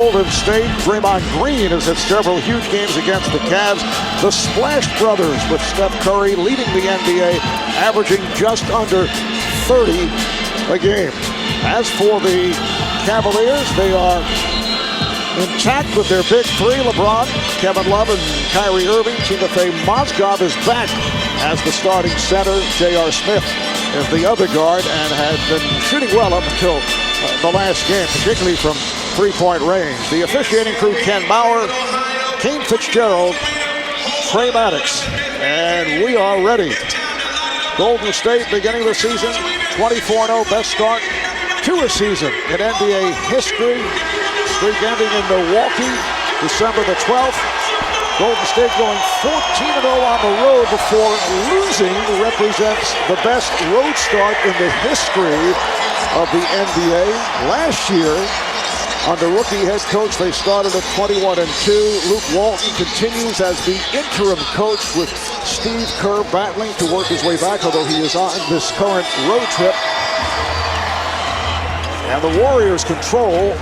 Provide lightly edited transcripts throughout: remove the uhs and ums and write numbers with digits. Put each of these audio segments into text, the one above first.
Golden State, Draymond Green has had several huge games against the Cavs. The Splash Brothers with Steph Curry leading the NBA, averaging just under 30 a game. As for the Cavaliers, they are intact with their big three, LeBron, Kevin Love, and Kyrie Irving. Timothy Mozgov is back as the starting center. J.R. Smith is the other guard and had been shooting well up until the last game, particularly from three-point range. The officiating crew: Ken Bauer, Kane Fitzgerald, Trey Maddox, and we are ready. Golden State beginning the season 24-0, best start to a season in NBA history. Streak ending in Milwaukee, December the 12th. Golden State going 14-0 on the road before losing represents the best road start in the history of the NBA. Last year, under rookie head coach, they started at 21-2. Luke Walton continues as the interim coach with Steve Kerr battling to work his way back, although he is on this current road trip. And the Warriors control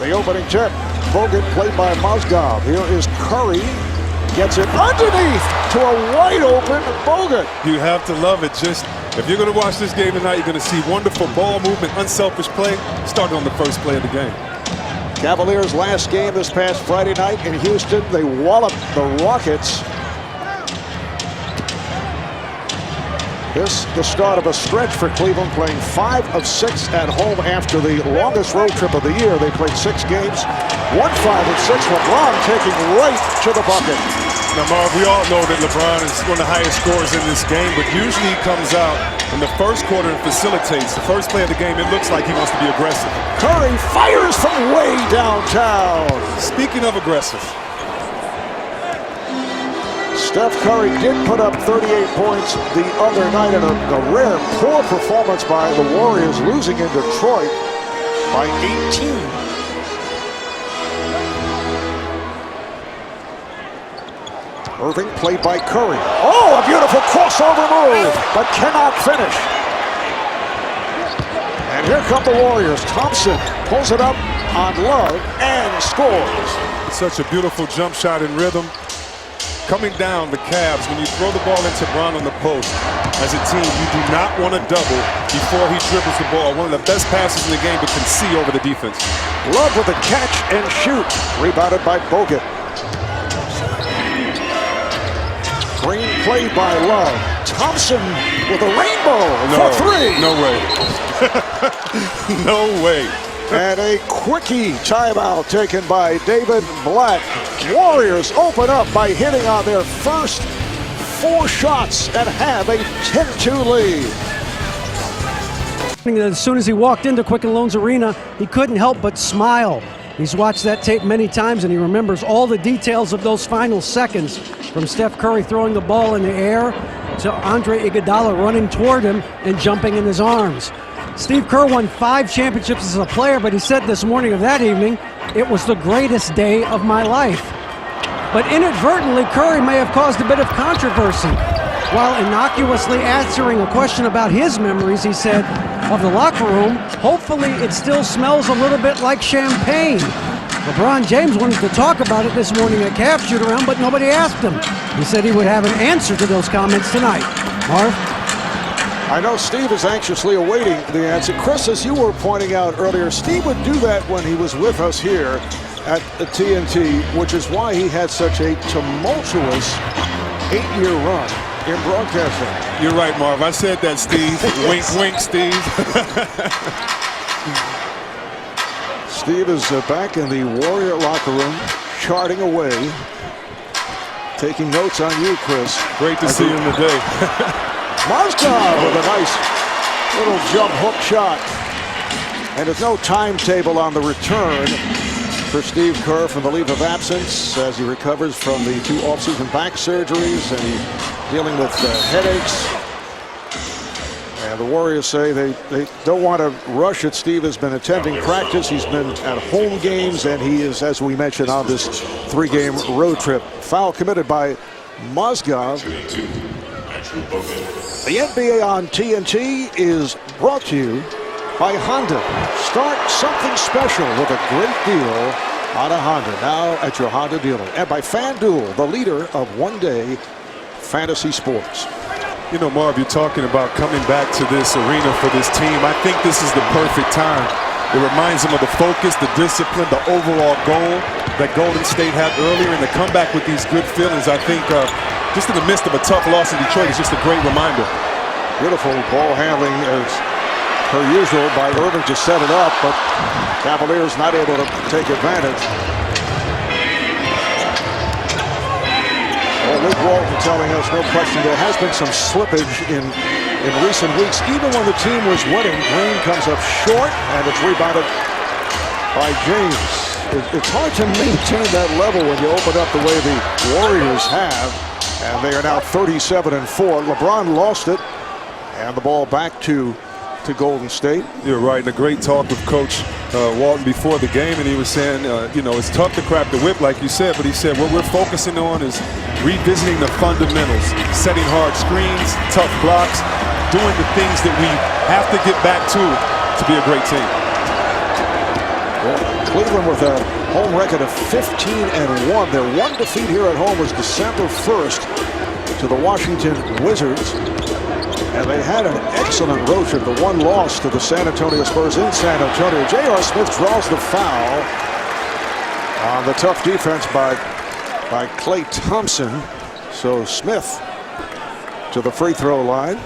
the opening tip. Bogut played by Mozgov. Here is Curry. Gets it underneath to a wide open Bogut. You have to love it. Just if you're going to watch this game tonight, you're going to see wonderful ball movement, unselfish play. Started on the first play of the game. Cavaliers' last game this past Friday night in Houston. They walloped the Rockets. This the start of a stretch for Cleveland, playing 5 of 6 at home after the longest road trip of the year. They played 6 games, won 5 of 6. LeBron taking right to the bucket. Now, Marv, we all know that LeBron is one of the highest scorers in this game, but usually he comes out in the first quarter and facilitates. The first play of the game, it looks like he wants to be aggressive. Curry fires from way downtown. Speaking of aggressive, Steph Curry did put up 38 points the other night in a rare poor performance by the Warriors, losing in Detroit by 18. Irving played by Curry. Oh, a beautiful crossover move, but cannot finish. And here come the Warriors. Thompson pulls it up on Love and scores. Such a beautiful jump shot in rhythm. Coming down the Cavs, when you throw the ball into Brown on the post, as a team, you do not want to double before he dribbles the ball. One of the best passes in the game, but can see over the defense. Love with a catch and shoot. Rebounded by Bogut. Green played by Love. Thompson with a rainbow for 3. No way. No way. And a quickie timeout taken by David Blatt. Warriors open up by hitting on their first 4 shots and have a 10-2 lead. As soon as he walked into Quicken Loans Arena, he couldn't help but smile. He's watched that tape many times, and he remembers all the details of those final seconds, from Steph Curry throwing the ball in the air to Andre Iguodala running toward him and jumping in his arms. Steve Kerr won 5 championships as a player, but he said this morning of that evening, it was the greatest day of my life. But inadvertently, Curry may have caused a bit of controversy. While innocuously answering a question about his memories, he said, of the locker room, hopefully it still smells a little bit like champagne. LeBron James wanted to talk about it this morning at Cavs shoot-around, but nobody asked him. He said he would have an answer to those comments tonight. Marv? I know Steve is anxiously awaiting the answer. Chris, as you were pointing out earlier, Steve would do that when he was with us here at the TNT, which is why he had such a tumultuous 8-year run in broadcasting. You're right, Marv. I said that, Steve. Wink, wink, Steve. Steve is back in the Warrior locker room, charting away, taking notes on you, Chris. Great to see him today. Mozgov with a nice little jump hook shot. And there's no timetable on the return for Steve Kerr from the leave of absence as he recovers from the 2 offseason back surgeries and he's dealing with headaches. And the Warriors say they don't want to rush it. Steve has been attending practice. He's been at home games, and he is, as we mentioned, on this 3-game road trip. Foul committed by Mozgov. The NBA on TNT is brought to you by Honda. Start something special with a great deal on a Honda, now at your Honda dealer. And by FanDuel, the leader of one-day fantasy sports. You know, Marv, you're talking about coming back to this arena for this team. I think this is the perfect time. It reminds them of the focus, the discipline, the overall goal that Golden State had earlier, and to come back with these good feelings, I think just in the midst of a tough loss in Detroit is just a great reminder. Beautiful ball handling as per usual by Irving to set it up, but Cavaliers not able to take advantage. Well, Luke Walton telling us, no question, there has been some slippage in recent weeks. Even when the team was winning, Green comes up short, and it's rebounded by James. It's hard to maintain that level when you open up the way the Warriors have, and they are now 37-4. LeBron lost it, and the ball back to Golden State. You're right, and a great talk with Coach Walton before the game, and he was saying, you know, it's tough to crack the whip, like you said, but he said what we're focusing on is revisiting the fundamentals, setting hard screens, tough blocks, doing the things that we have to get back to be a great team. Well, Cleveland with a home record of 15-1. Their one defeat here at home was December 1st to the Washington Wizards. And they had an excellent road trip. The one loss to the San Antonio Spurs in San Antonio. J.R. Smith draws the foul on the tough defense by Klay Thompson. So Smith to the free throw line.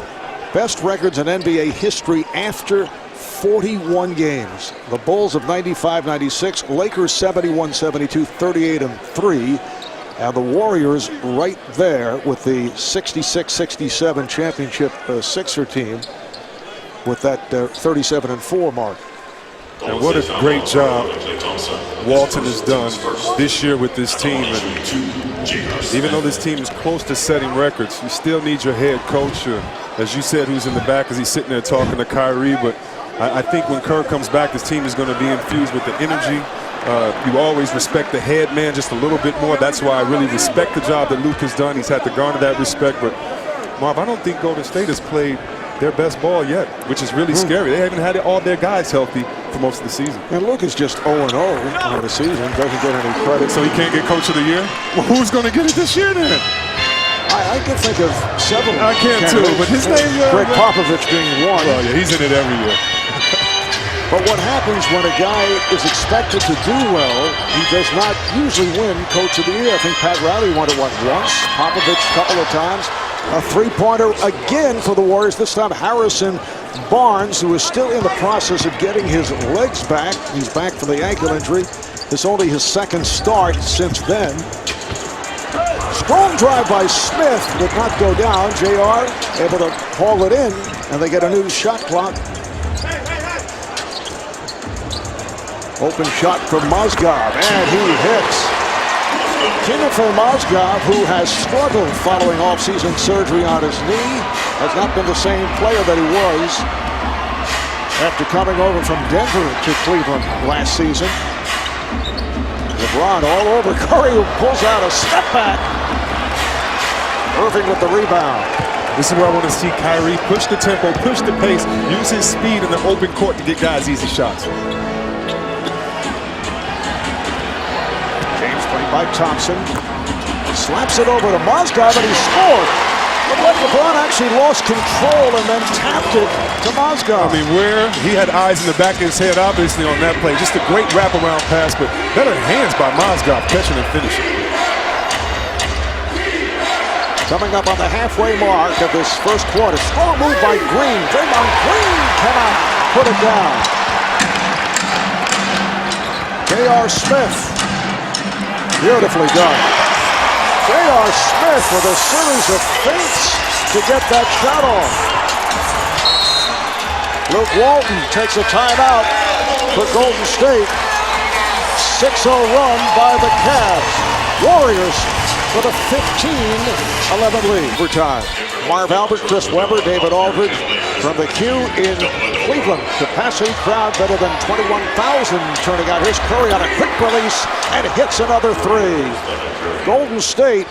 Best records in NBA history after 41 games. The Bulls of 95-96, Lakers 71-72, 38-3. And the Warriors right there with the 66-67 championship Sixer team with that 37-4 mark. And what a great job Walton has done this year with this team. And even though this team is close to setting records, you still need your head coach, as you said, who's in the back as he's sitting there talking to Kyrie. But I think when Kerr comes back, this team is going to be infused with the energy. You always respect the head man just a little bit more. That's why I really respect the job that Luke has done. He's had to garner that respect. But, Marv, I don't think Golden State has played their best ball yet, which is really scary. They haven't had all their guys healthy for most of the season. And Luke is just 0-0 on the season. Doesn't get any credit. So he can't get Coach of the Year? Well, who's going to get it this year then? I can think of several. I can too, but his name... Greg Popovich being one. Oh, yeah, he's in it every year. But what happens when a guy is expected to do well, he does not usually win Coach of the Year. I think Pat Riley won it, once? Popovich a couple of times. A three-pointer again for the Warriors. This time Harrison Barnes, who is still in the process of getting his legs back. He's back from the ankle injury. It's only his second start since then. Strong drive by Smith did not go down. JR able to haul it in, and they get a new shot clock. Open shot from Mozgov, and he hits. Timothy Mozgov, who has struggled following off-season surgery on his knee, has not been the same player that he was after coming over from Denver to Cleveland last season. LeBron all over Curry, who pulls out a step back. Irving with the rebound. This is where I want to see Kyrie push the tempo, push the pace, use his speed in the open court to get guys easy shots. By Thompson, slaps it over to Mozgov, and he scored. But LeBron actually lost control and then tapped it to Mozgov. I mean, where he had eyes in the back of his head, obviously, on that play. Just a great wraparound pass, but better hands by Mozgov, catching and finishing. Coming up on the halfway mark of this first quarter. Strong move by Green. Draymond Green cannot put it down. J.R. Smith. Beautifully done. J.R. Smith with a series of feints to get that shot off. Luke Walton takes a timeout for Golden State. 6-0 run by the Cavs. Warriors with a 15-11 lead. Overtime. Marv Albert, Chris Webber, David Aldridge from the Q in Cleveland. Capacity crowd better than 21,000 turning out. Here's Curry on a quick release and hits another three. Golden State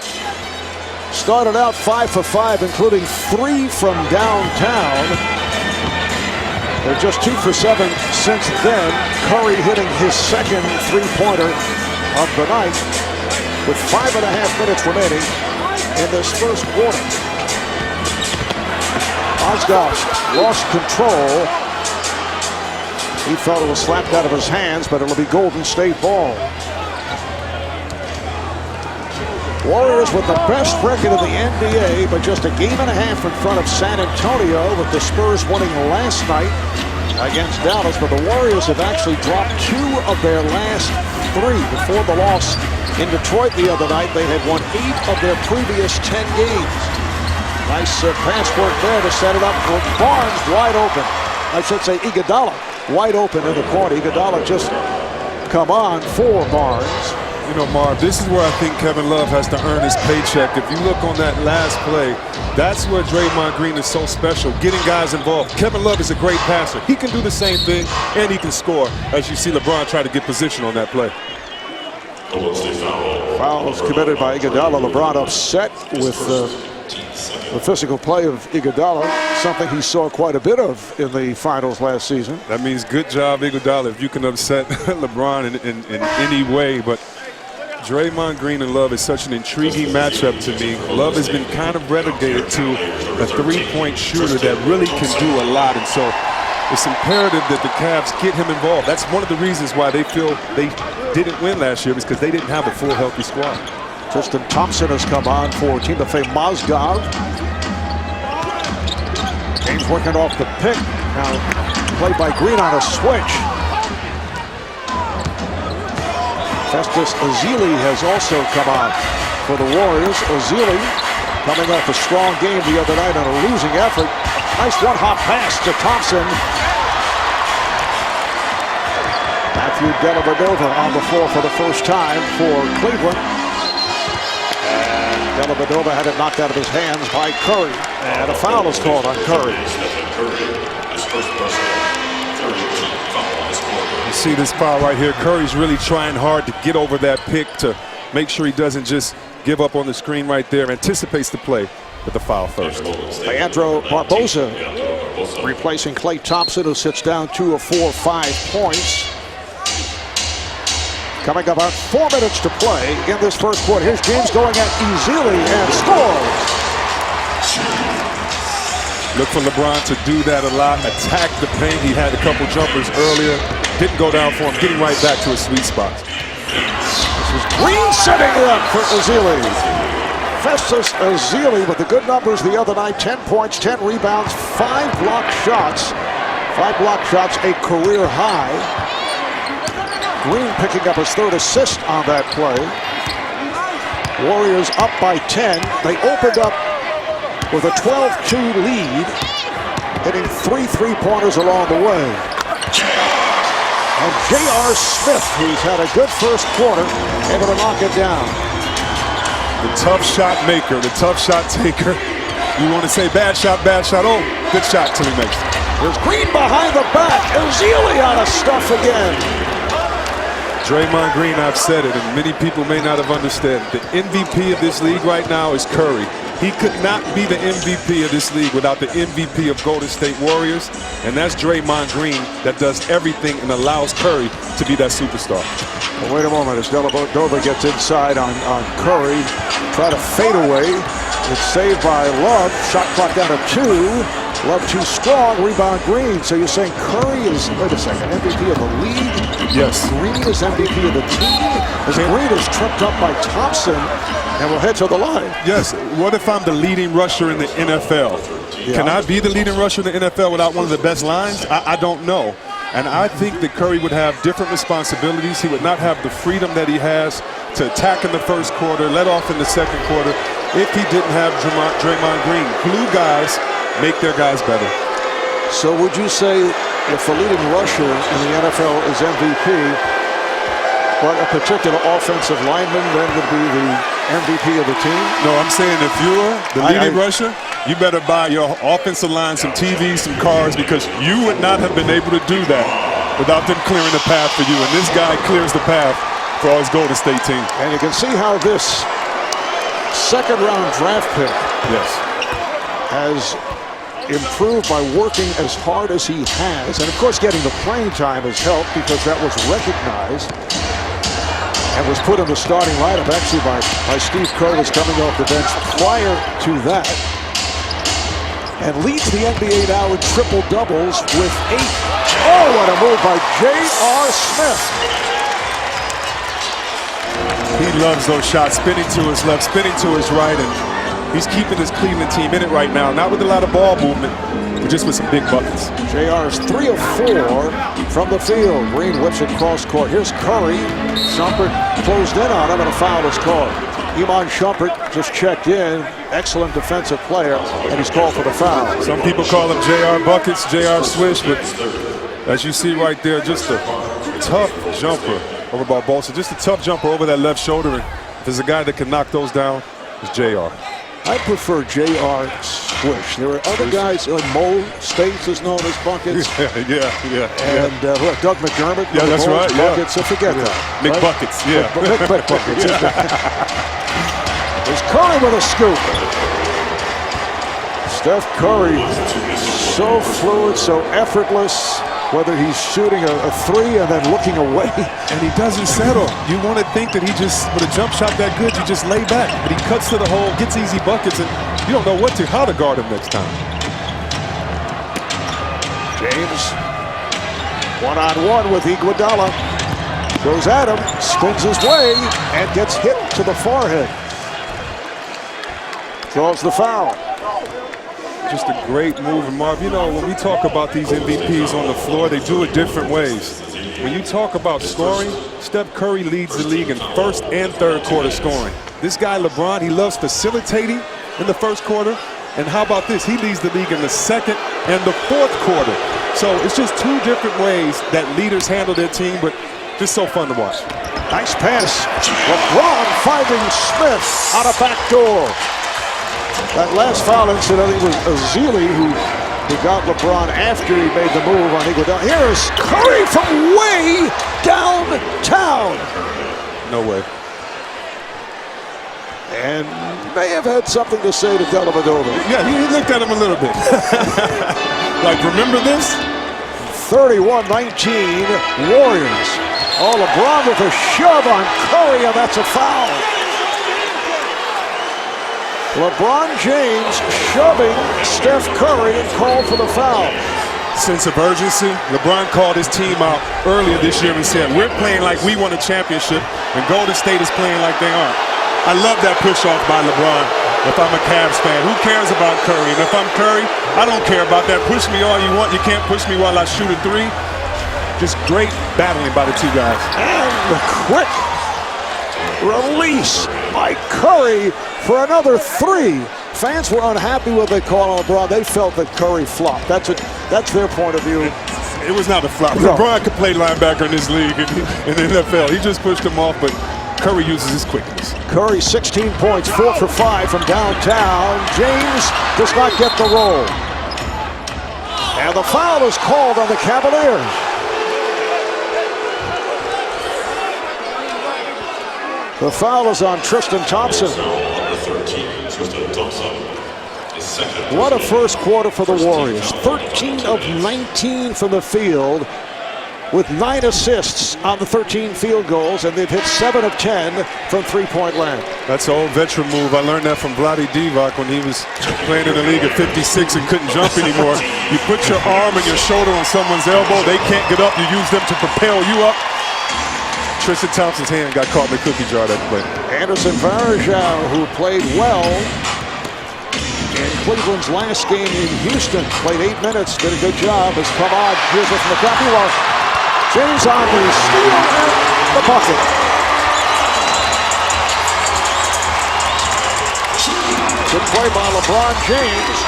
started out 5 for 5, including 3 from downtown. They're just 2 for 7 since then. Curry hitting his second three-pointer of the night with 5.5 minutes remaining in this first quarter. Mozgov lost control. He felt it was slapped out of his hands, but it'll be Golden State ball. Warriors with the best record in the NBA, but just a game and a half in front of San Antonio, with the Spurs winning last night against Dallas. But the Warriors have actually dropped 2 of their last 3 before the loss in Detroit the other night. They had won 8 of their previous 10 games. Nice pass work there to set it up for Barnes, wide open. I should say Iguodala, wide open in the corner. Iguodala just come on for Barnes. You know, Marv, this is where I think Kevin Love has to earn his paycheck. If you look on that last play, that's where Draymond Green is so special, getting guys involved. Kevin Love is a great passer. He can do the same thing, and he can score, as you see LeBron try to get position on that play. Fouls committed by Iguodala. LeBron upset with the physical play of Iguodala, something he saw quite a bit of in the finals last season. That means good job, Iguodala, if you can upset LeBron in any way. But Draymond Green and Love is such an intriguing matchup to me. Love has been kind of relegated to a three-point shooter that really can do a lot. And so it's imperative that the Cavs get him involved. That's one of the reasons why they feel they didn't win last year, because they didn't have a full healthy squad. Tristan Thompson has come on for Timofey Mozgov. James working off the pick. Now played by Green on a switch. Festus Ezeli has also come on for the Warriors. Ezeli coming off a strong game the other night on a losing effort. Nice one-hop pass to Thompson. Matthew Dellavedova on the floor for the first time for Cleveland. And Dellavedova had it knocked out of his hands by Curry. And a foul is called on Curry. You see this foul right here. Curry's really trying hard to get over that pick to make sure he doesn't just give up on the screen right there. Anticipates the play with the foul first. Leandro Barbosa replacing Klay Thompson, who sits down 2 of 4, 5 points. Coming about 4 minutes to play in this first quarter. Here's James going at Ezeli and scores. Look for LeBron to do that a lot. Attack the paint. He had a couple jumpers earlier. Didn't go down for him. Getting right back to his sweet spot. This is Green setting it up for Ezeli. Festus Ezeli with the good numbers the other night. 10 points, 10 rebounds, 5 blocked shots. 5 blocked shots, a career high. Green picking up his 3rd assist on that play. Warriors up by 10. They opened up with a 12-2 lead, hitting 3 3-pointers along the way. And J.R. Smith, who's had a good first quarter, able to knock it down. The tough shot maker, the tough shot taker. You want to say bad shot, oh, good shot till he makes it. There's Green behind the back. Ezeli out of stuff again. Draymond Green, I've said it, and many people may not have understood. The MVP of this league right now is Curry. He could not be the MVP of this league without the MVP of Golden State Warriors, and that's Draymond Green that does everything and allows Curry to be that superstar. Well, wait a moment, as Dellavedova gets inside on Curry, try to fade away. It's saved by Love. Shot clock down to 2. Love too strong, rebound Green. So you're saying Curry is, wait a second, MVP of the league? Yes. Green is MVP of the team? As Green is tripped up by Thompson and will head to the line. Yes. What if I'm the leading rusher in the NFL? Yeah. Can I be the leading rusher in the NFL without one of the best lines? I don't know. And I think that Curry would have different responsibilities. He would not have the freedom that he has to attack in the first quarter, let off in the second quarter, if he didn't have Draymond Green. Glue guys make their guys better. So would you say if the leading rusher in the NFL is MVP, but a particular offensive lineman then would be the MVP of the team? No, I'm saying if you're the leading rusher, you better buy your offensive line some TVs, some cars, because you would not have been able to do that without them clearing the path for you. And this guy clears the path for all his Golden State team. And you can see how this second-round draft pick has improved by working as hard as he has. And, of course, getting the playing time has helped because that was recognized. and was put in the starting lineup actually by Steve Kerr, was coming off the bench prior to that. And leads the NBA now in triple doubles with 8. Oh, what a move by J.R. Smith. He loves those shots, spinning to his left, spinning to his right, and he's keeping his Cleveland team in it right now. Not with a lot of ball movement, but just with some big buckets. JR is 3 of 4 from the field. Green whips it cross court. Here's Curry. Shumpert closed in on him, and a foul is called. Iman Shumpert just checked in. Excellent defensive player, and he's called for the foul. Some people call him JR Buckets, JR Swish, but as you see right there, just a tough jumper over by Bolsa. Just a tough jumper over that left shoulder. And if there's a guy that can knock those down, it's JR. I prefer J.R. Swish. There are other guys, like Mo States is known as Buckets. Yeah. And Doug McDermott. Yeah, that's right. Buckets, so forget that. Mick Right? Buckets, yeah. Mick Buckets. There's Curry with a scoop. Steph Curry, so fluid, so effortless. Whether he's shooting a 3 and then looking away. And he doesn't settle. You want to think that he just, with a jump shot that good, you just lay back. But he cuts to the hole, gets easy buckets, and you don't know how to guard him next time. James, one-on-one with Iguodala. Goes at him, spins his way, and gets hit to the forehead. Draws the foul. Just a great move. And Marv, you know, when we talk about these MVPs on the floor, they do it different ways. When you talk about scoring, Steph Curry leads the league in first and third quarter scoring. This guy, LeBron, he loves facilitating in the first quarter. And how about this? He leads the league in the second and the fourth quarter. So it's just two different ways that leaders handle their team, but just so fun to watch. Nice pass. LeBron finding Smith on a back door. That last foul, incidentally, was Azili who got LeBron after he made the move on Iguodala. Here's Curry from way downtown. No way. And may have had something to say to Dellavedova. Yeah, he looked at him a little bit. Like, remember this? 31-19 Warriors. Oh, LeBron with a shove on Curry, and that's a foul. LeBron James shoving Steph Curry and called for the foul. Sense of urgency. LeBron called his team out earlier this year and said, we're playing like we won a championship, and Golden State is playing like they aren't. I love that push-off by LeBron. If I'm a Cavs fan, who cares about Curry? And if I'm Curry, I don't care about that. Push me all you want. You can't push me while I shoot a 3. Just great battling by the two guys. And the quick release by Curry for another 3. Fans were unhappy with the call on LeBron. They felt that Curry flopped. That's their point of view. It was not a flop. No. LeBron could play linebacker in this league in the NFL. He just pushed him off, but Curry uses his quickness. Curry 16 points, 4 for 5 from downtown. James does not get the roll. And the foul is called on the Cavaliers. The foul is on Tristan Thompson. What a first quarter for the Warriors. 13 of 19 from the field with 9 assists on the 13 field goals, and they've hit 7 of 10 from three-point land. That's an old veteran move. I learned that from Vlade Divac when he was playing in the league at 56 and couldn't jump anymore. You put your arm and your shoulder on someone's elbow, they can't get up, you use them to propel you up. Tristan Thompson's hand got caught in the cookie jar that play. Anderson Varejao, who played well in Cleveland's last game in Houston, played 8 minutes, did a good job, has come on, here's it from the top. James on the steal and the bucket. Good play by LeBron James.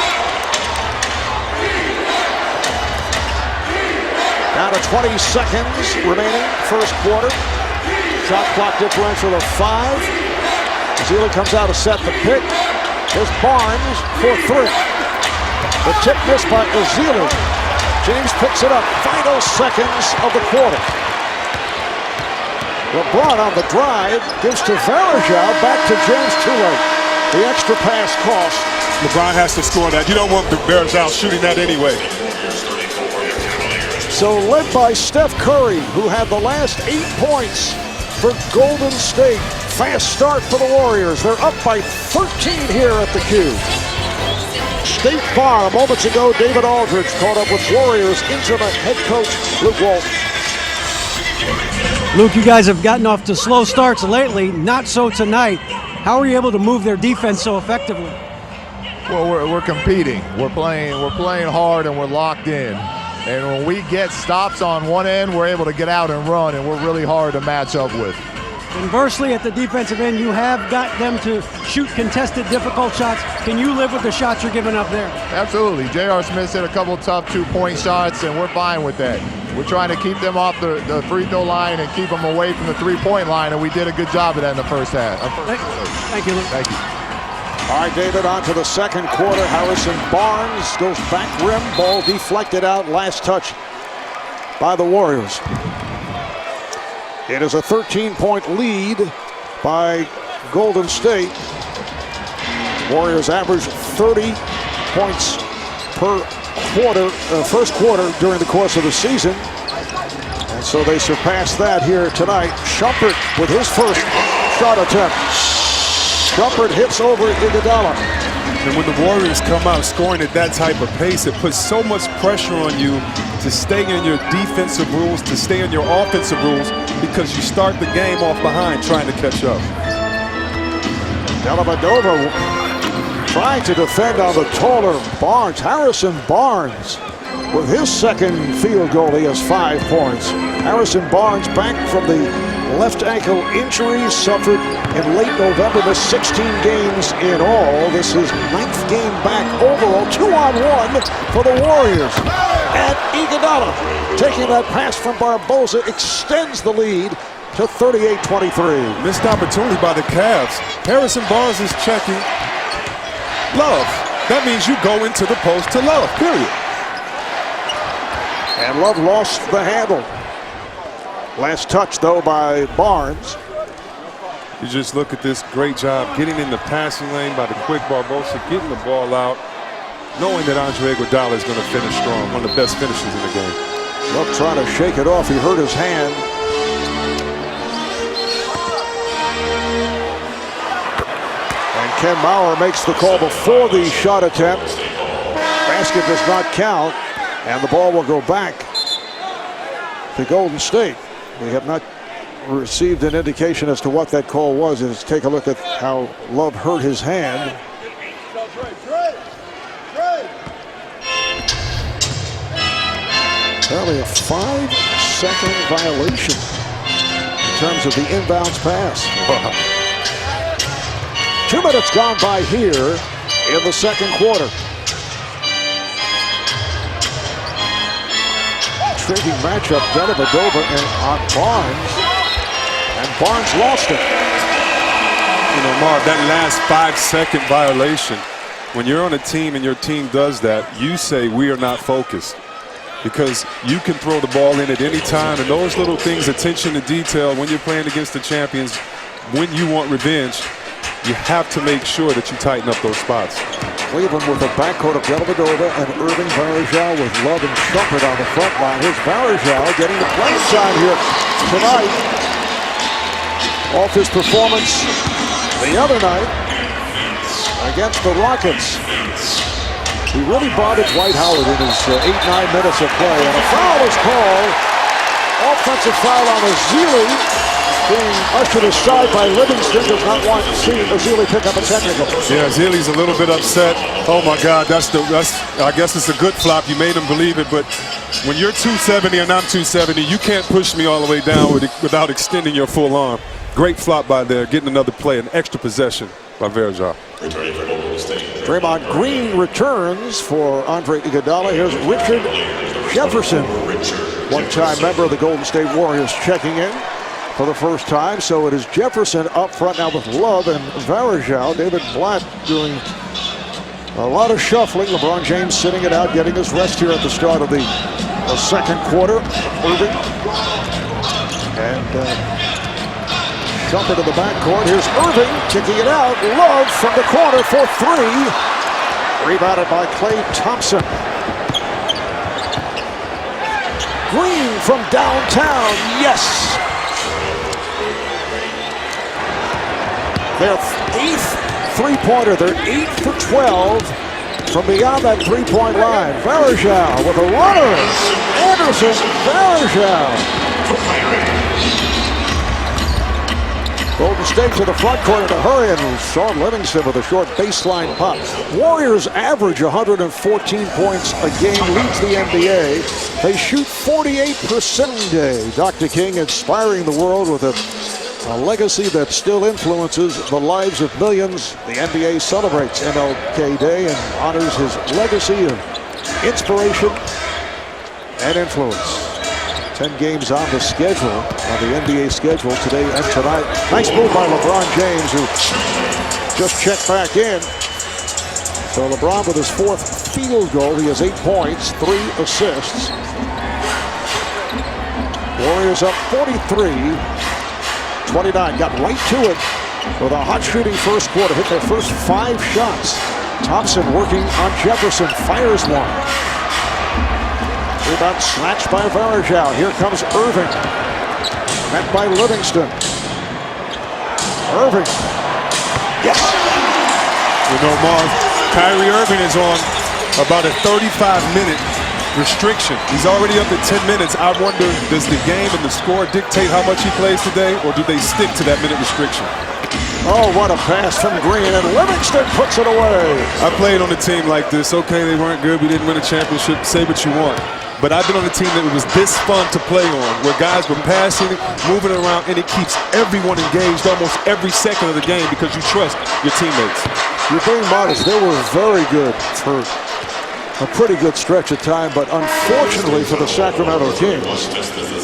Down to 20 seconds remaining, first quarter. Shot clock differential of 5. Zealy comes out to set the pick. Here's Barnes for 3. The tip missed by Zealy. James picks it up. Final seconds of the quarter. LeBron on the drive gives to Varejao, back to James, too late. The extra pass cost. LeBron has to score that. You don't want Varejao shooting that anyway. So led by Steph Curry, who had the last 8 points for Golden State. Fast start for the Warriors. They're up by 13 here at the Cube. State Bar, moments ago, David Aldridge caught up with Warriors into the head coach, Luke Walton. Luke, you guys have gotten off to slow starts lately, not so tonight. How are you able to move their defense so effectively? Well, we're competing. We're playing hard and we're locked in. And when we get stops on one end, we're able to get out and run, and we're really hard to match up with. Conversely, at the defensive end, you have got them to shoot contested, difficult shots. Can you live with the shots you're giving up there? Absolutely. J.R. Smith hit a couple tough two-point shots, and we're fine with that. We're trying to keep them off the free throw line and keep them away from the three-point line, and we did a good job of that in the first half. Thank you, Luke. Thank you. All right, David, on to the second quarter. Harrison Barnes goes back rim. Ball deflected out. Last touch by the Warriors. It is a 13-point lead by Golden State. Warriors average 30 points per quarter, first quarter during the course of the season. And so they surpassed that here tonight. Shumpert with his first shot attempt. Shumpert hits over Iguodala. And when the Warriors come out scoring at that type of pace, it puts so much pressure on you to stay in your defensive rules, to stay in your offensive rules, because you start the game off behind trying to catch up. Dellavedova trying to defend on the taller Barnes. Harrison Barnes with his second field goal. He has 5 points. Harrison Barnes back from the left ankle injury suffered in late November, missed 16 games in all. This is 9th game back overall. 2-on-1 for the Warriors. And Iguodala taking that pass from Barbosa extends the lead to 38-23. Missed opportunity by the Cavs. Harrison Barnes is checking. Love. That means you go into the post to Love, period. And Love lost the handle. Last touch, though, by Barnes. You just look at this great job getting in the passing lane by the quick Barbosa, getting the ball out, knowing that Andre Iguodala is going to finish strong, one of the best finishers in the game. Love trying to shake it off. He hurt his hand. And Ken Maurer makes the call before the shot attempt. Basket does not count, and the ball will go back to Golden State. We have not received an indication as to what that call was. Let's take a look at how Love hurt his hand. Apparently a 5-second violation in terms of the inbounds pass. 2 minutes gone by here in the second quarter. Intriguing matchup, Dellavedova and Barnes. And Barnes lost it. You know, Marv, that last 5-second violation, when you're on a team and your team does that, you say we are not focused. Because you can throw the ball in at any time, and those little things, attention to detail, when you're playing against the champions, when you want revenge, you have to make sure that you tighten up those spots. Cleveland with a backcourt of Dellavedova and Irving, Varejao with Love and Shumpert on the front line. Here's Varejao getting the playing time here tonight. Off his performance the other night against the Rockets. He really bothered Dwight Howard in his 8-9 minutes of play. And a foul is called. Offensive foul on Ezeli, being ushered aside by Livingston. Does not want to see Ezeli pick up a technical. Yeah, Ezeli's a little bit upset. Oh my God, I guess it's a good flop. You made him believe it, but when you're 270 and I'm 270, you can't push me all the way down without extending your full arm. Great flop by there, getting another play, an extra possession by Varejao. Draymond Green returns for Andre Iguodala. Here's Richard Jefferson, one-time member of the Golden State Warriors, checking in for the first time. So it is Jefferson up front now with Love and Varejao. David Blatt doing a lot of shuffling. LeBron James sitting it out, getting his rest here at the start of the second quarter. Irving and Shumpert to the backcourt. Here's Irving kicking it out. Love from the corner for 3. Rebounded by Klay Thompson. Green from downtown. Yes. their 8th three-pointer. They're 8 for 12 from beyond that three-point line. Varejao with a runner. Anderson Varejao. Golden State to the front court in a hurry, and Sean Livingston with a short baseline pop. Warriors average 114 points a game, leads the NBA. They shoot 48% today. Dr. King inspiring the world with a legacy that still influences the lives of millions. The NBA celebrates MLK Day and honors his legacy of inspiration and influence. 10 games on the schedule, on the NBA schedule today and tonight. Nice move by LeBron James, who just checked back in. So LeBron with his 4th field goal. He has 8 points, 3 assists. Warriors up 43-29. Got right to it with a hot shooting first quarter. Hit their first 5 shots. Thompson working on Jefferson. Fires one. Rebound snatched by Varejao. Here comes Irving. Met by Livingston. Irving. Yes. You know, Marv, Kyrie Irving is on about a 35-minute restriction. He's already up to 10 minutes. I wonder, does the game and the score dictate how much he plays today, or do they stick to that minute restriction? Oh, what a pass from Green, and Livingston puts it away. I played on a team like this. Okay, they weren't good. We didn't win a championship. Say what you want. But I've been on a team that was this fun to play on, where guys were passing, moving around, and it keeps everyone engaged almost every second of the game because you trust your teammates. You're being modest. They were very good for a pretty good stretch of time, but unfortunately for the Sacramento Kings,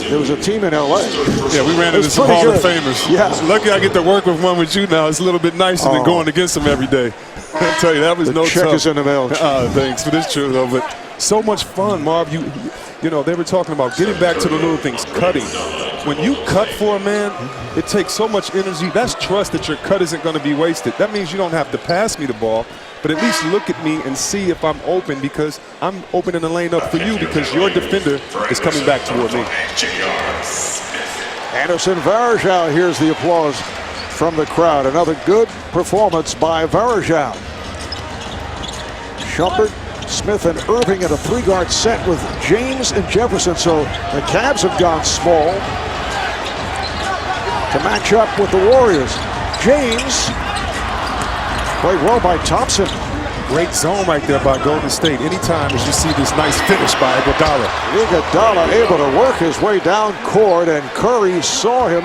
there was a team in LA. Yeah, we ran into some Hall of Famers. Yeah. Lucky I get to work with one with you now. It's a little bit nicer than going against them every day. I'll tell you, that was no check tough. is in the mail. Thanks, but it's true though. But so much fun, Marv. You know, they were talking about getting back to the little things, cutting. When you cut for a man, it takes so much energy. That's trust that your cut isn't going to be wasted. That means you don't have to pass me the ball, but at least look at me and see if I'm open, because I'm opening the lane up for you because your defender is coming back toward me. Anderson Varejao hears the applause from the crowd. Another good performance by Varejao. Shumpert, Smith, and Irving in a 3-guard set with James and Jefferson. So the Cavs have gone small to match up with the Warriors. James played well by Thompson. Great zone right there by Golden State. Anytime as you see this nice finish by Iguodala. Iguodala able to work his way down court, and Curry saw him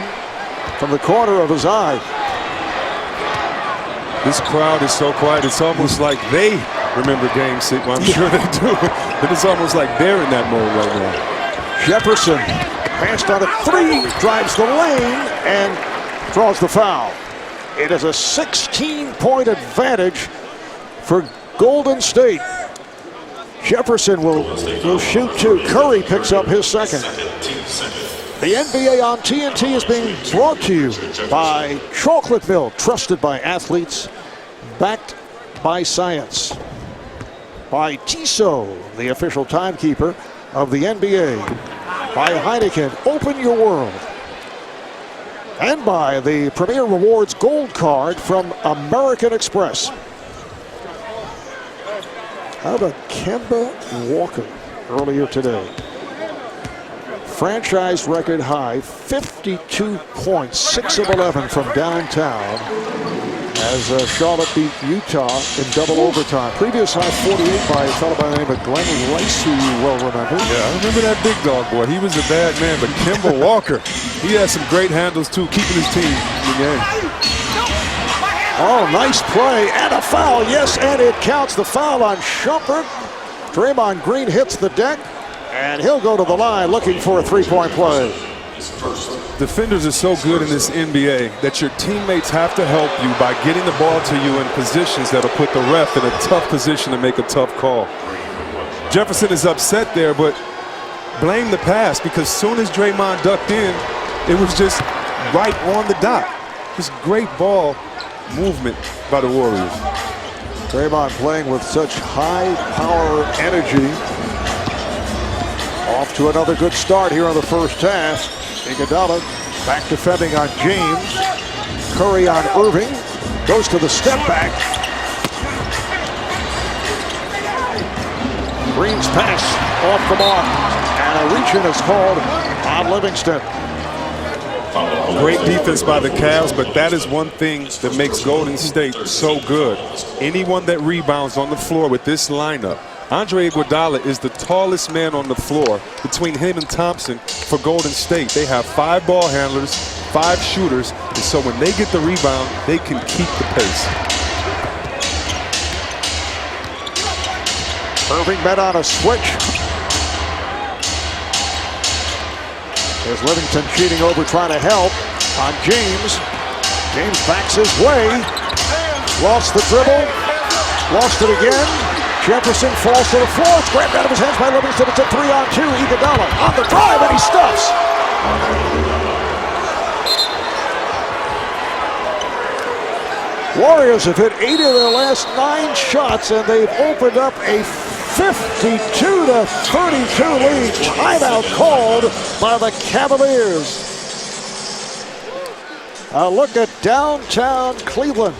from the corner of his eye. This crowd is so quiet. It's almost like they remember Game 6. Well, I'm sure they do. But it's almost like they're in that mode right now. Jefferson passed on a 3, drives the lane, and draws the foul. It is a 16-point advantage for Golden State. Jefferson will shoot 2. Curry picks up his second. The NBA on TNT is being brought to you by Chocolate Milk, trusted by athletes, backed by science. By Tissot, the official timekeeper of the NBA. By Heineken, open your world. And by the Premier Rewards Gold Card from American Express. How about Kemba Walker earlier today? Franchise record high, 52 points, 6 of 11 from downtown, as Charlotte beat Utah in double overtime. Previous high, 48 by a fellow by the name of Glenn Rice, who you well remember. Yeah, I remember that big dog boy. He was a bad man, but Kemba Walker, he has some great handles too, keeping his team in the game. Oh, nice play, and a foul, yes, and it counts. The foul on Shumpert. Draymond Green hits the deck, and he'll go to the line looking for a 3-point play. Defenders are so good in this NBA that your teammates have to help you by getting the ball to you in positions that'll put the ref in a tough position to make a tough call. Jefferson is upset there, but blame the pass, because soon as Draymond ducked in, it was just right on the dot. Just great ball movement by the Warriors. Draymond playing with such high power energy. Off to another good start here in the first half. Iguodala back defending on James. Curry on Irving. Goes to the step back. Green's pass off the mark. And a reach-in is called on Livingston. Great defense by the Cavs, but that is one thing that makes Golden State so good. Anyone that rebounds on the floor with this lineup, Andre Iguodala is the tallest man on the floor. Between him and Thompson for Golden State, they have 5 ball handlers, 5 shooters, and so when they get the rebound, they can keep the pace. Irving met on a switch. There's Livingston cheating over, trying to help on James. James backs his way. Lost the dribble. Lost it again. Jefferson falls to the floor. It's grabbed out of his hands by Livingston. It's a 3-on-2. Iguodala on the drive, and he stuffs. Warriors have hit 8 of their last 9 shots, and they've opened up a 52-32 lead. Timeout called by the Cavaliers. A look at downtown Cleveland.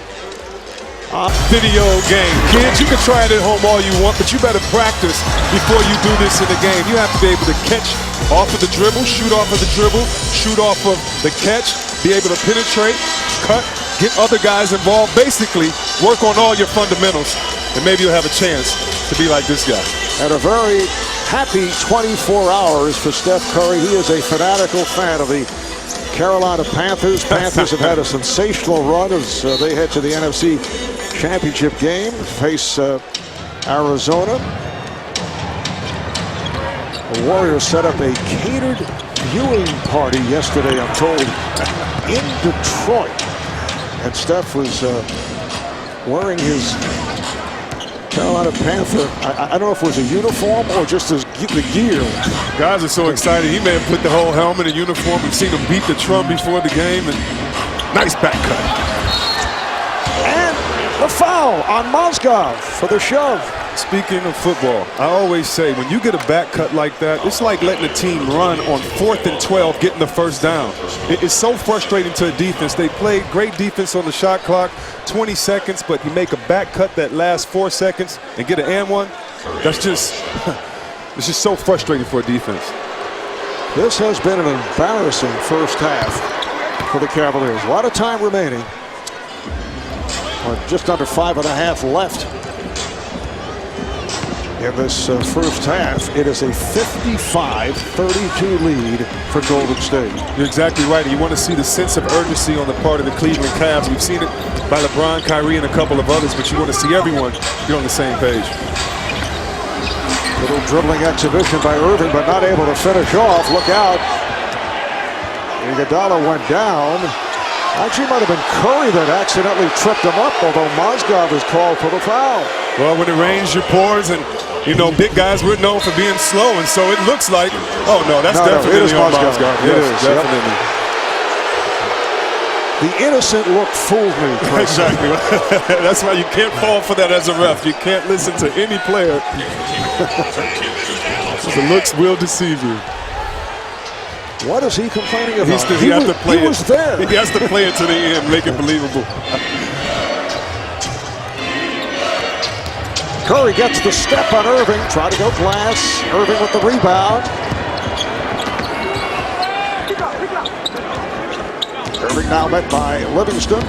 Video game. Kids, you can try it at home all you want, but you better practice before you do this in the game. You have to be able to catch off of the dribble, shoot off of the dribble, shoot off of the catch, be able to penetrate, cut, get other guys involved. Basically, work on all your fundamentals, and maybe you'll have a chance to be like this guy. And a very happy 24 hours for Steph Curry. He is a fanatical fan of the Carolina Panthers. Panthers have had a sensational run as they head to the NFC Championship game, face Arizona. The Warriors set up a catered viewing party yesterday, I'm told, in Detroit. And Steph was wearing his Carolina Panther, I don't know if it was a uniform or just the gear. Guys are so excited. He may have put the whole helmet and uniform. We've seen him beat the drum before the game. And nice back cut. And the foul on Mozgov for the shove. Speaking of football, I always say when you get a back cut like that, it's like letting a team run on 4th and 12, getting the first down. It's so frustrating to a defense. They play great defense on the shot clock, 20 seconds, but you make a back cut that lasts 4 seconds and get an and one. That's just, it's just so frustrating for a defense. This has been an embarrassing first half for the Cavaliers. A lot of time remaining. Just under 5.5 left. In this first half, it is a 55-32 lead for Golden State. You're exactly right. You want to see the sense of urgency on the part of the Cleveland Cavs. We've seen it by LeBron, Kyrie, and a couple of others, but you want to see everyone get on the same page. Little dribbling exhibition by Irving, but not able to finish off. Look out. Iguodala went down. Actually, might have been Curry that accidentally tripped him up, although Mozgov is called for the foul. Well, when it rains, it pours, and you know, big guys we're known for being slow, and so it looks like, oh no, that's definitely on Mozgov. Yes, definitely. The innocent look fooled me. Exactly. That's why you can't fall for that as a ref. You can't listen to any player. The looks will deceive you. What is he complaining about? He has to play he was there. He has to play it to the end, make it believable. Curry gets the step on Irving. Try to go glass. Irving with the rebound. Irving now met by Livingston.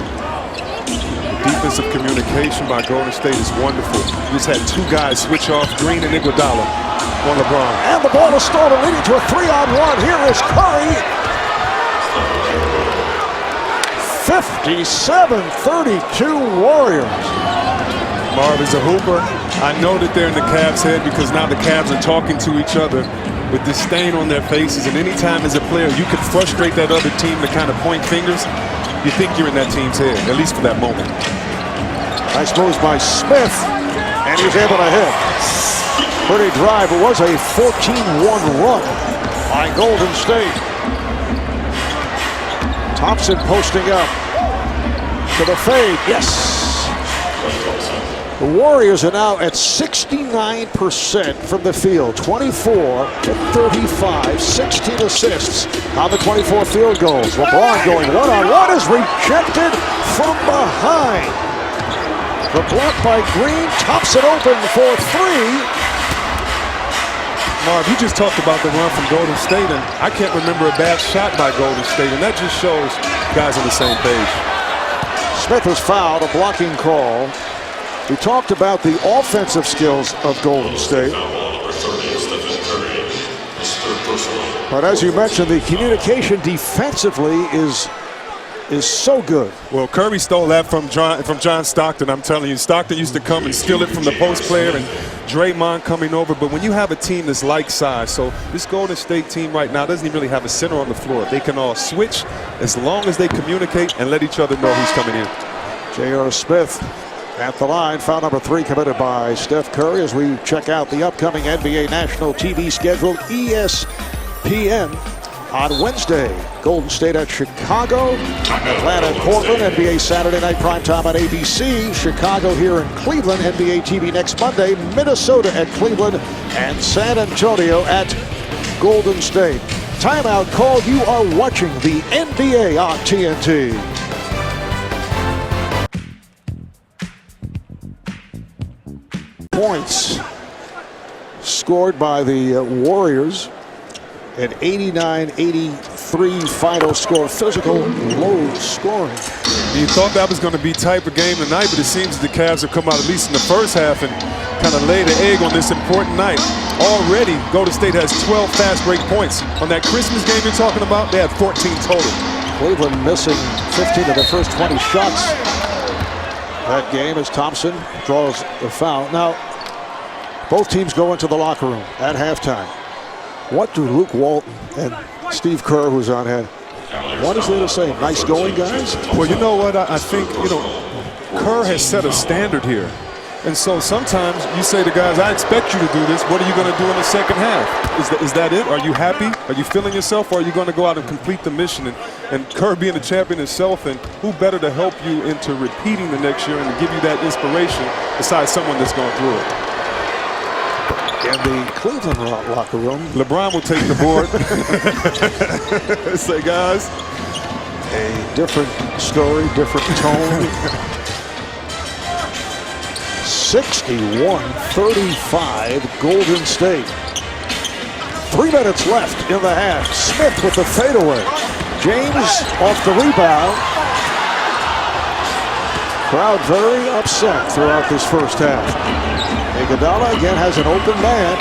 Defensive communication by Golden State is wonderful. You just had 2 guys switch off, Green and Iguodala on LeBron. And the ball is stolen, leading to a 3-on-1. Here is Curry. 57-32 Warriors. Marv is a hooper. I know that they're in the Cavs' head because now the Cavs are talking to each other with this stain on their faces. And anytime as a player you can frustrate that other team to kind of point fingers, you think you're in that team's head, at least for that moment. Nice moves by Smith, and he's able to hit. Pretty drive. It was a 14-1 run by Golden State. Thompson posting up to the fade. Yes. The Warriors are now at 69% from the field, 24-35, 16 assists on the 24 field goals. LeBron going one-on-one is rejected from behind. The block by Green. Thompson open for three. Marv, you just talked about the run from Golden State, and I can't remember a bad shot by Golden State, and that just shows guys on the same page. Smith is fouled, a blocking call. We talked about the offensive skills of Golden State. But as you mentioned, the communication defensively is so good. Well, Curry stole that from John Stockton. I'm telling you, Stockton used to come and steal it from the post player, and Draymond coming over. But when you have a team that's like size, so this Golden State team right now doesn't even really have a center on the floor. They can all switch as long as they communicate and let each other know who's coming in. J.R. Smith at the line. Foul number 3 committed by Steph Curry as we check out the upcoming NBA national TV schedule. ESPN on Wednesday. Golden State at Chicago. Atlanta at Portland. NBA Saturday night primetime on ABC. Chicago here in Cleveland. NBA TV next Monday. Minnesota at Cleveland. And San Antonio at Golden State. Timeout call. You are watching the NBA on TNT. Points scored by the Warriors. An 89-83 final score. Physical, low scoring. You thought that was going to be type of game tonight, but it seems the Cavs have come out at least in the first half and kind of laid an egg on this important night. Already, Golden State has 12 fast break points. On that Christmas game you're talking about, they had 14 total. Cleveland missing 15 of the first 20 shots that game as Thompson draws the foul. Now, both teams go into the locker room at halftime. What do Luke Walton and Steve Kerr, who's on hand, what is there to say? Nice going, guys? Well, you know what? I think, Kerr has set a standard here. And so sometimes you say to guys, I expect you to do this. What are you going to do in the second half? Is that it? Are you happy? Are you feeling yourself? Or are you going to go out and complete the mission? And Kerr being the champion himself, and who better to help you into repeating the next year and to give you that inspiration besides someone that's gone through it? In the Cleveland locker room, LeBron will take the board. Say, guys, a different story, different tone. 61-35 Golden State. 3 minutes left in the half. Smith with the fadeaway. James off the rebound. Crowd very upset throughout this first half. Iguodala again has an open man.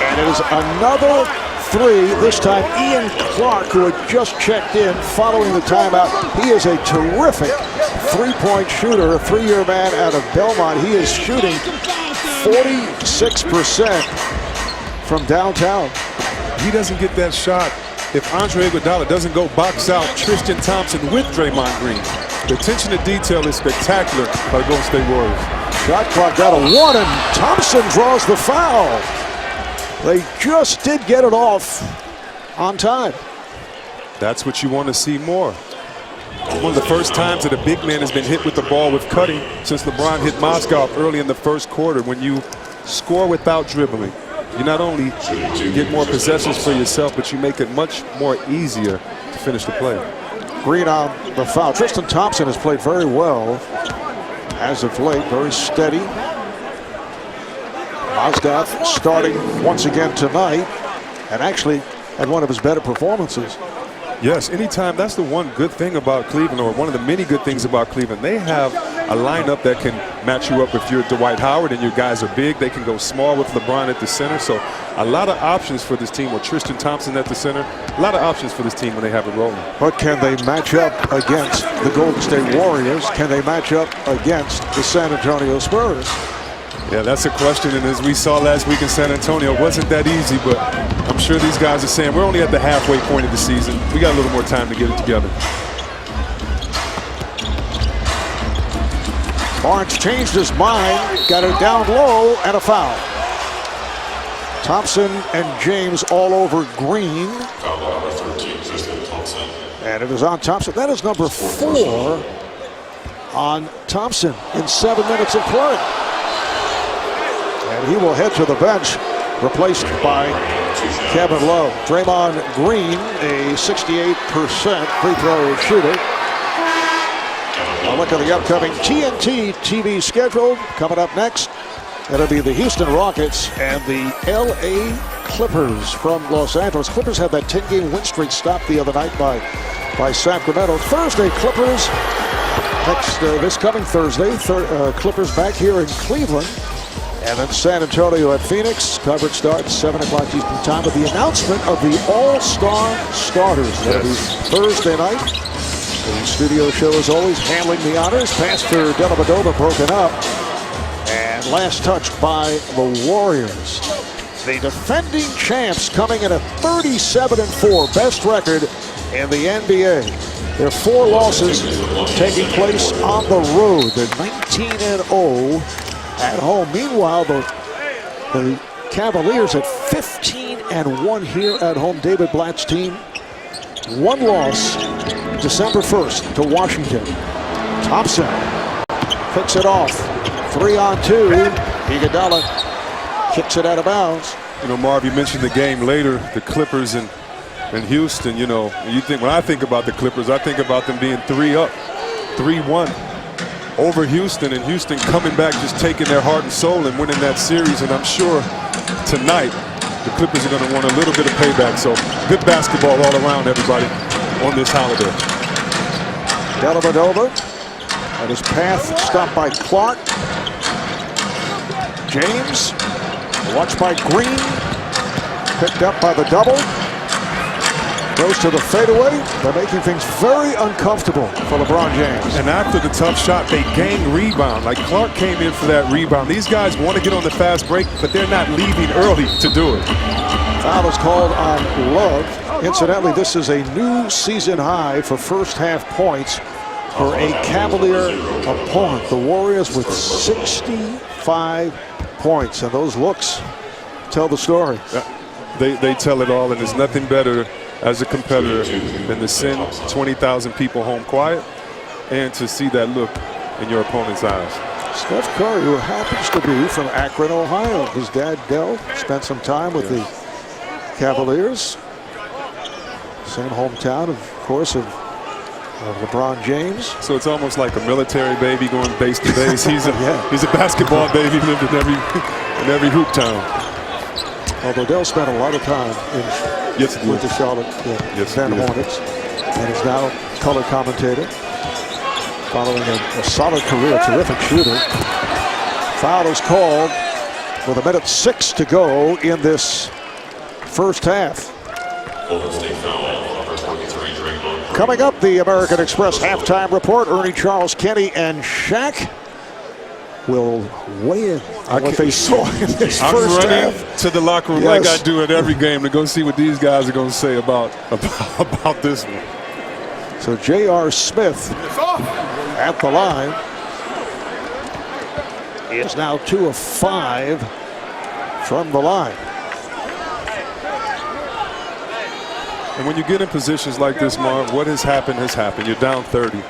And it is another 3. This time Ian Clark, who had just checked in following the timeout. He is a terrific three-point shooter, a 3-year man out of Belmont. He is shooting 46% from downtown. He doesn't get that shot if Andre Iguodala doesn't go box out Tristan Thompson with Draymond Green. The attention to detail is spectacular by the Golden State Warriors. Shot clock down to 1, and Thompson draws the foul. They just did get it off on time. That's what you want to see more. One of the first times that a big man has been hit with the ball with cutting since LeBron hit Mozgov early in the first quarter. When you score without dribbling, you not only get more possessions for yourself, but you make it much more easier to finish the play. Green on the foul. Tristan Thompson has played very well as of late, very steady. Mozgov starting once again tonight, and actually had one of his better performances. Yes, anytime. That's the one good thing about Cleveland, or one of the many good things about Cleveland. They have a lineup that can match you up. If you're Dwight Howard and your guys are big, they can go small with LeBron at the center. So a lot of options for this team, with Tristan Thompson at the center. A lot of options for this team when they have it rolling. But can they match up against the Golden State Warriors? Can they match up against the San Antonio Spurs? Yeah, that's a question, and as we saw last week in San Antonio, it wasn't that easy, but I'm sure these guys are saying we're only at the halfway point of the season. We got a little more time to get it together. Barnes changed his mind, got it down low, and a foul. Thompson and James all over Green. And it is on Thompson. That is number 4 on Thompson in 7 minutes of play. And he will head to the bench, replaced by Kevin Love. Draymond Green, a 68% free throw shooter. A look at the upcoming TNT TV schedule. Coming up next, it'll be the Houston Rockets and the LA Clippers from Los Angeles. Clippers had that 10-game win streak stopped the other night by Sacramento. Thursday, Clippers. Next, this coming Thursday, Clippers back here in Cleveland. And then San Antonio at Phoenix. Coverage starts 7 o'clock Eastern time with the announcement of the All-Star starters. That'll be Thursday night. The studio show, as always, handling the honors. Pass for Dellavedova broken up. And last touch by the Warriors. The defending champs coming in at 37-4, best record in the NBA. Their 4 losses taking place on the road. They're 19-0 at home. Meanwhile, the Cavaliers at 15-1 here at home. David Blatt's team, 1 loss, December 1st to Washington. Thompson picks it off. 3-on-2. Iguodala kicks it out of bounds. You know, Marv, you mentioned the game later, the Clippers and Houston. You know, when I think about the Clippers, I think about them being 3-up, 3-1 over Houston, and Houston coming back, just taking their heart and soul and winning that series. And I'm sure tonight the Clippers are going to want a little bit of payback. So good basketball all around, everybody, on this holiday. Dellavedova and his path stopped by Clark. James, watched by Green, picked up by the double. Goes to the fadeaway. They're making things very uncomfortable for LeBron James. And after the tough shot, they gained rebound. Like Clark came in for that rebound. These guys want to get on the fast break, but they're not leaving early to do it. Foul is called on Love. Incidentally, this is a new season high for first half points for a Cavalier opponent. The Warriors with 65 points, and those looks tell the story. They tell it all, and there's nothing better as a competitor than to send 20,000 people home quiet and to see that look in your opponent's eyes. Steph Curry, who happens to be from Akron, Ohio. His dad, Del, spent some time with the Cavaliers. Same hometown, of course, of LeBron James. So it's almost like a military baby going base to base. He's a basketball baby, lived in every hoop town. Although Dell spent a lot of time with the Charlotte Van Hornets, and is now color commentator, following a solid career, terrific shooter. Foul is called with 1:06 to go in this first half. Coming up, the American Express halftime report. Ernie, Charles, Kenny, and Shaq will weigh in on what they saw in this first half. I'm running to the locker room like I do at every game to go see what these guys are going to say about this one. So J.R. Smith at the line is now 2 of 5 from the line. And when you get in positions like this, Marv, what has happened has happened. You're down 30.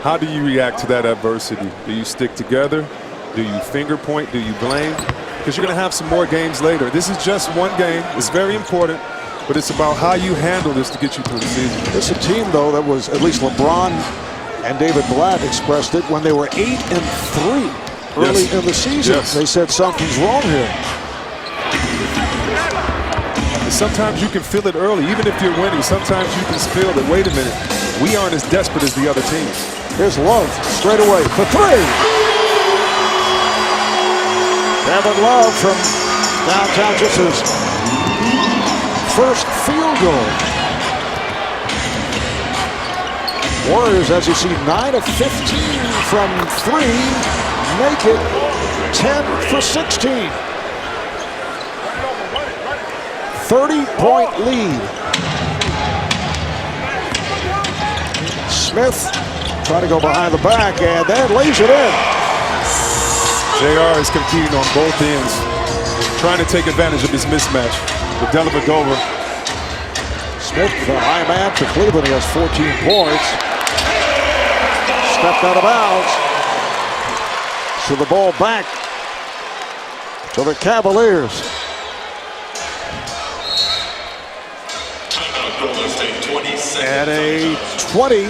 How do you react to that adversity? Do you stick together? Do you finger point? Do you blame? Because you're going to have some more games later. This is just one game. It's very important, but it's about how you handle this to get you through the season. This is a team, though, that was, at least LeBron and David Blatt expressed it, when they were 8-3 early in the season. They said something's wrong here. Sometimes you can feel it early, even if you're winning. Sometimes you can feel that, wait a minute, we aren't as desperate as the other teams. Here's Love straight away for 3. Kevin Love from downtown, just his first field goal. Warriors, as you see, 9 of 15 from 3, make it 10 for 16. 30-point lead. Smith trying to go behind the back and then lays it in. JR is competing on both ends, trying to take advantage of his mismatch with Dellavedova. Smith, the high man to Cleveland, he has 14 points. Stepped out of bounds. So the ball back to the Cavaliers. And a 20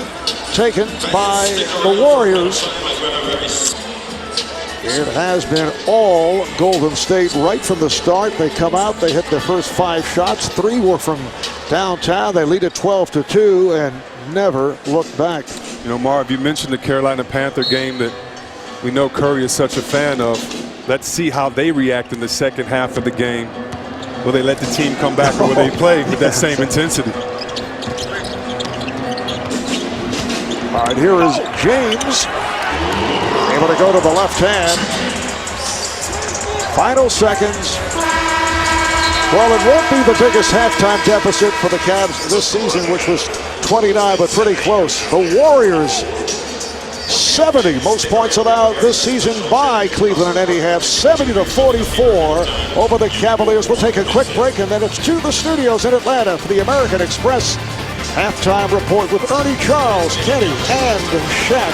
taken by the Warriors. It has been all Golden State right from the start. They come out, they hit their first 5 shots. 3 were from downtown. They lead it 12-2 and never look back. You know, Marv, you mentioned the Carolina Panther game that we know Curry is such a fan of. Let's see how they react in the second half of the game. Will they let the team come back, or will they play with that same intensity? All right, here is James. Able to go to the left hand. Final seconds. Well, it won't be the biggest halftime deficit for the Cavs this season, which was 29, but pretty close. The Warriors, 70 most points allowed this season by Cleveland, and Eddie have 70-44 over the Cavaliers. We'll take a quick break, and then it's to the studios in Atlanta for the American Express halftime report with Ernie, Charles, Kenny, and Shaq.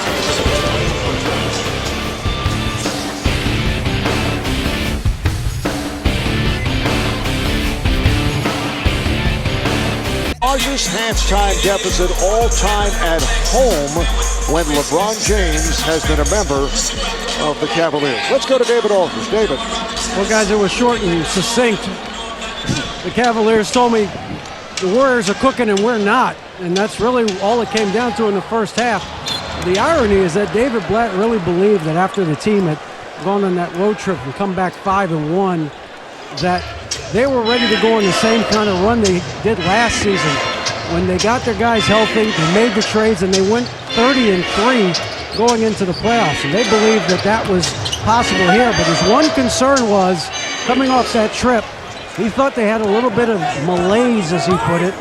Largest halftime deficit all time at home when LeBron James has been a member of the Cavaliers. Let's go to David Aldridge. David. Well, guys, it was short and succinct. The Cavaliers told me the Warriors are cooking and we're not, and that's really all it came down to in the first half. The irony is that David Blatt really believed that after the team had gone on that road trip and come back 5-1, that they were ready to go on the same kind of run they did last season. When they got their guys healthy, they made the trades, and they went 30-3 going into the playoffs. And they believed that that was possible here. But his one concern was, coming off that trip, he thought they had a little bit of malaise, as he put it.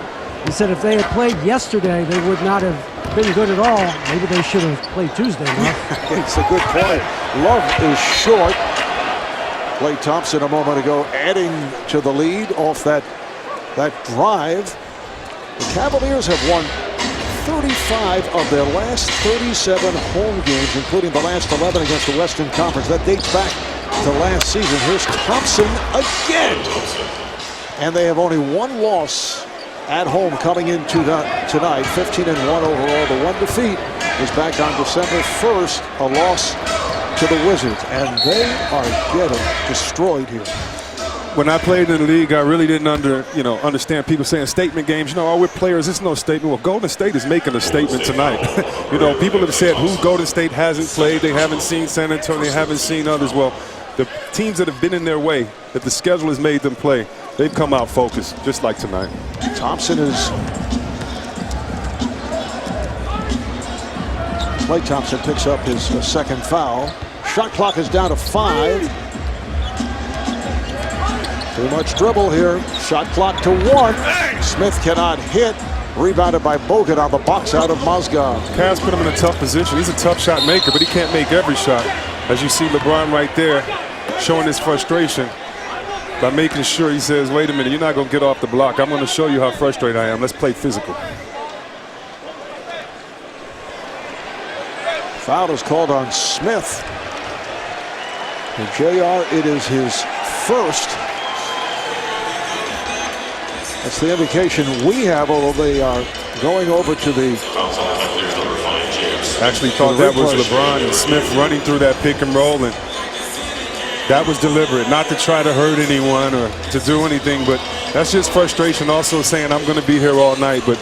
He said if they had played yesterday, they would not have been good at all. Maybe they should have played Tuesday, Mark. It's a good point. Love is short. Klay Thompson a moment ago adding to the lead off that drive. The Cavaliers have won 35 of their last 37 home games, including the last 11 against the Western Conference. That dates back to last season. Here's Thompson again. And they have only 1 loss at home coming into tonight. 15-1 overall. The one defeat was back on December 1st, a loss to the Wizards, and they are getting destroyed here. When I played in the league, I really didn't understand people saying statement games. We're players. It's no statement. Well, Golden State is making a statement tonight. People have said who Golden State hasn't played. They haven't seen San Antonio. They haven't seen others. Well, the teams that have been in their way, that the schedule has made them play, they've come out focused, just like tonight. Thompson is. Klay Thompson picks up his second foul. Shot clock is down to 5. Too much dribble here. Shot clock to 1. Smith cannot hit. Rebounded by Bogut on the box out of Mozgov. Cavs put him in a tough position. He's a tough shot maker, but he can't make every shot. As you see LeBron right there showing his frustration by making sure he says, wait a minute, you're not going to get off the block. I'm going to show you how frustrated I am. Let's play physical. Foul is called on Smith. And JR, it is his first. That's the indication we have, although they are going over to the. Actually thought that was LeBron and Smith running through that pick and roll, and that was deliberate, not to try to hurt anyone or to do anything, but that's just frustration, also saying I'm going to be here all night, but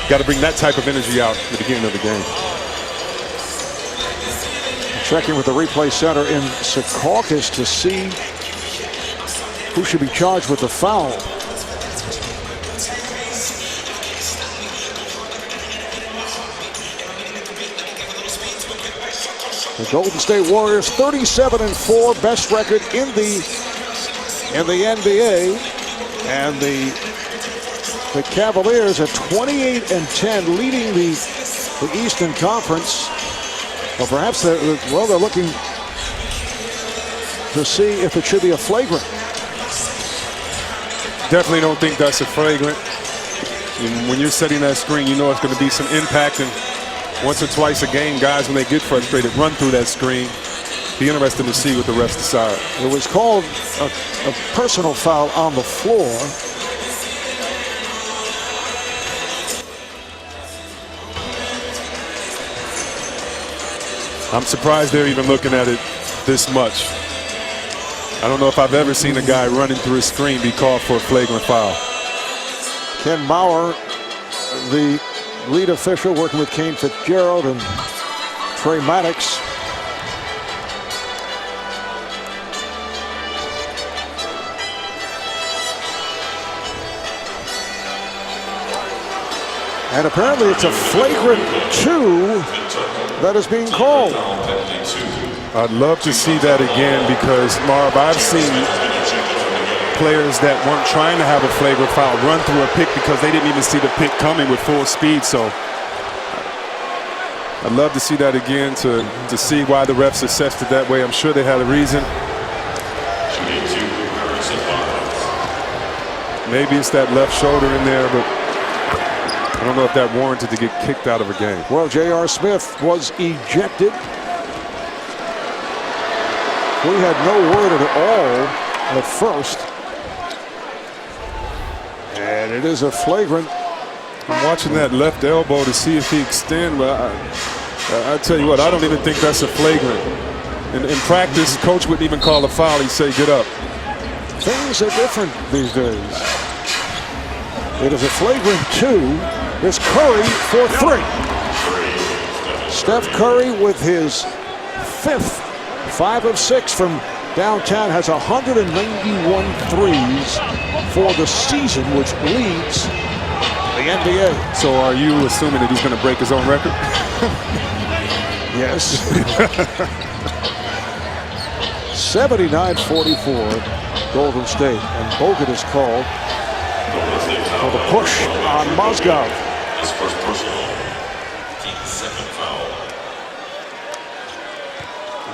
got to bring that type of energy out at the beginning of the game. Checking with the replay center in Secaucus to see who should be charged with the foul. The Golden State Warriors 37-4, best record in the NBA, and the Cavaliers at 28-10, leading the Eastern Conference. Well, perhaps they're looking to see if it should be a flagrant. Definitely don't think that's a flagrant. And when you're setting that screen, you know it's going to be some impact, and once or twice a game, guys, when they get frustrated, run through that screen. Be interested to see what the refs decide. It was called a personal foul on the floor. I'm surprised they're even looking at it this much. I don't know if I've ever seen a guy running through a screen be called for a flagrant foul. Ken Maurer, the lead official, working with Kane Fitzgerald and Trey Maddox. And apparently it's a flagrant 2 that is being called. I'd love to see that again because, Marv, I've seen players that weren't trying to have a flagrant foul run through a pick because they didn't even see the pick coming with full speed. So I'd love to see that again to see why the refs assessed it that way. I'm sure they had a reason. Maybe it's that left shoulder in there, but I don't know if that warranted to get kicked out of a game. Well, J.R. Smith was ejected. We had no word at all at first. And it is a flagrant. I'm watching that left elbow to see if he extends, but I tell you what, I don't even think that's a flagrant. In practice, coach wouldn't even call a foul. He'd say, get up. Things are different these days. It is a flagrant 2. It's Curry for 3. Steph Curry with his 5th, 5 of 6 from downtown, has 191 threes for the season, which leads the NBA. So are you assuming that he's going to break his own record? Yes. 79-44, Golden State, and Bogut is called for the push on Mozgov. His first personal, team second foul.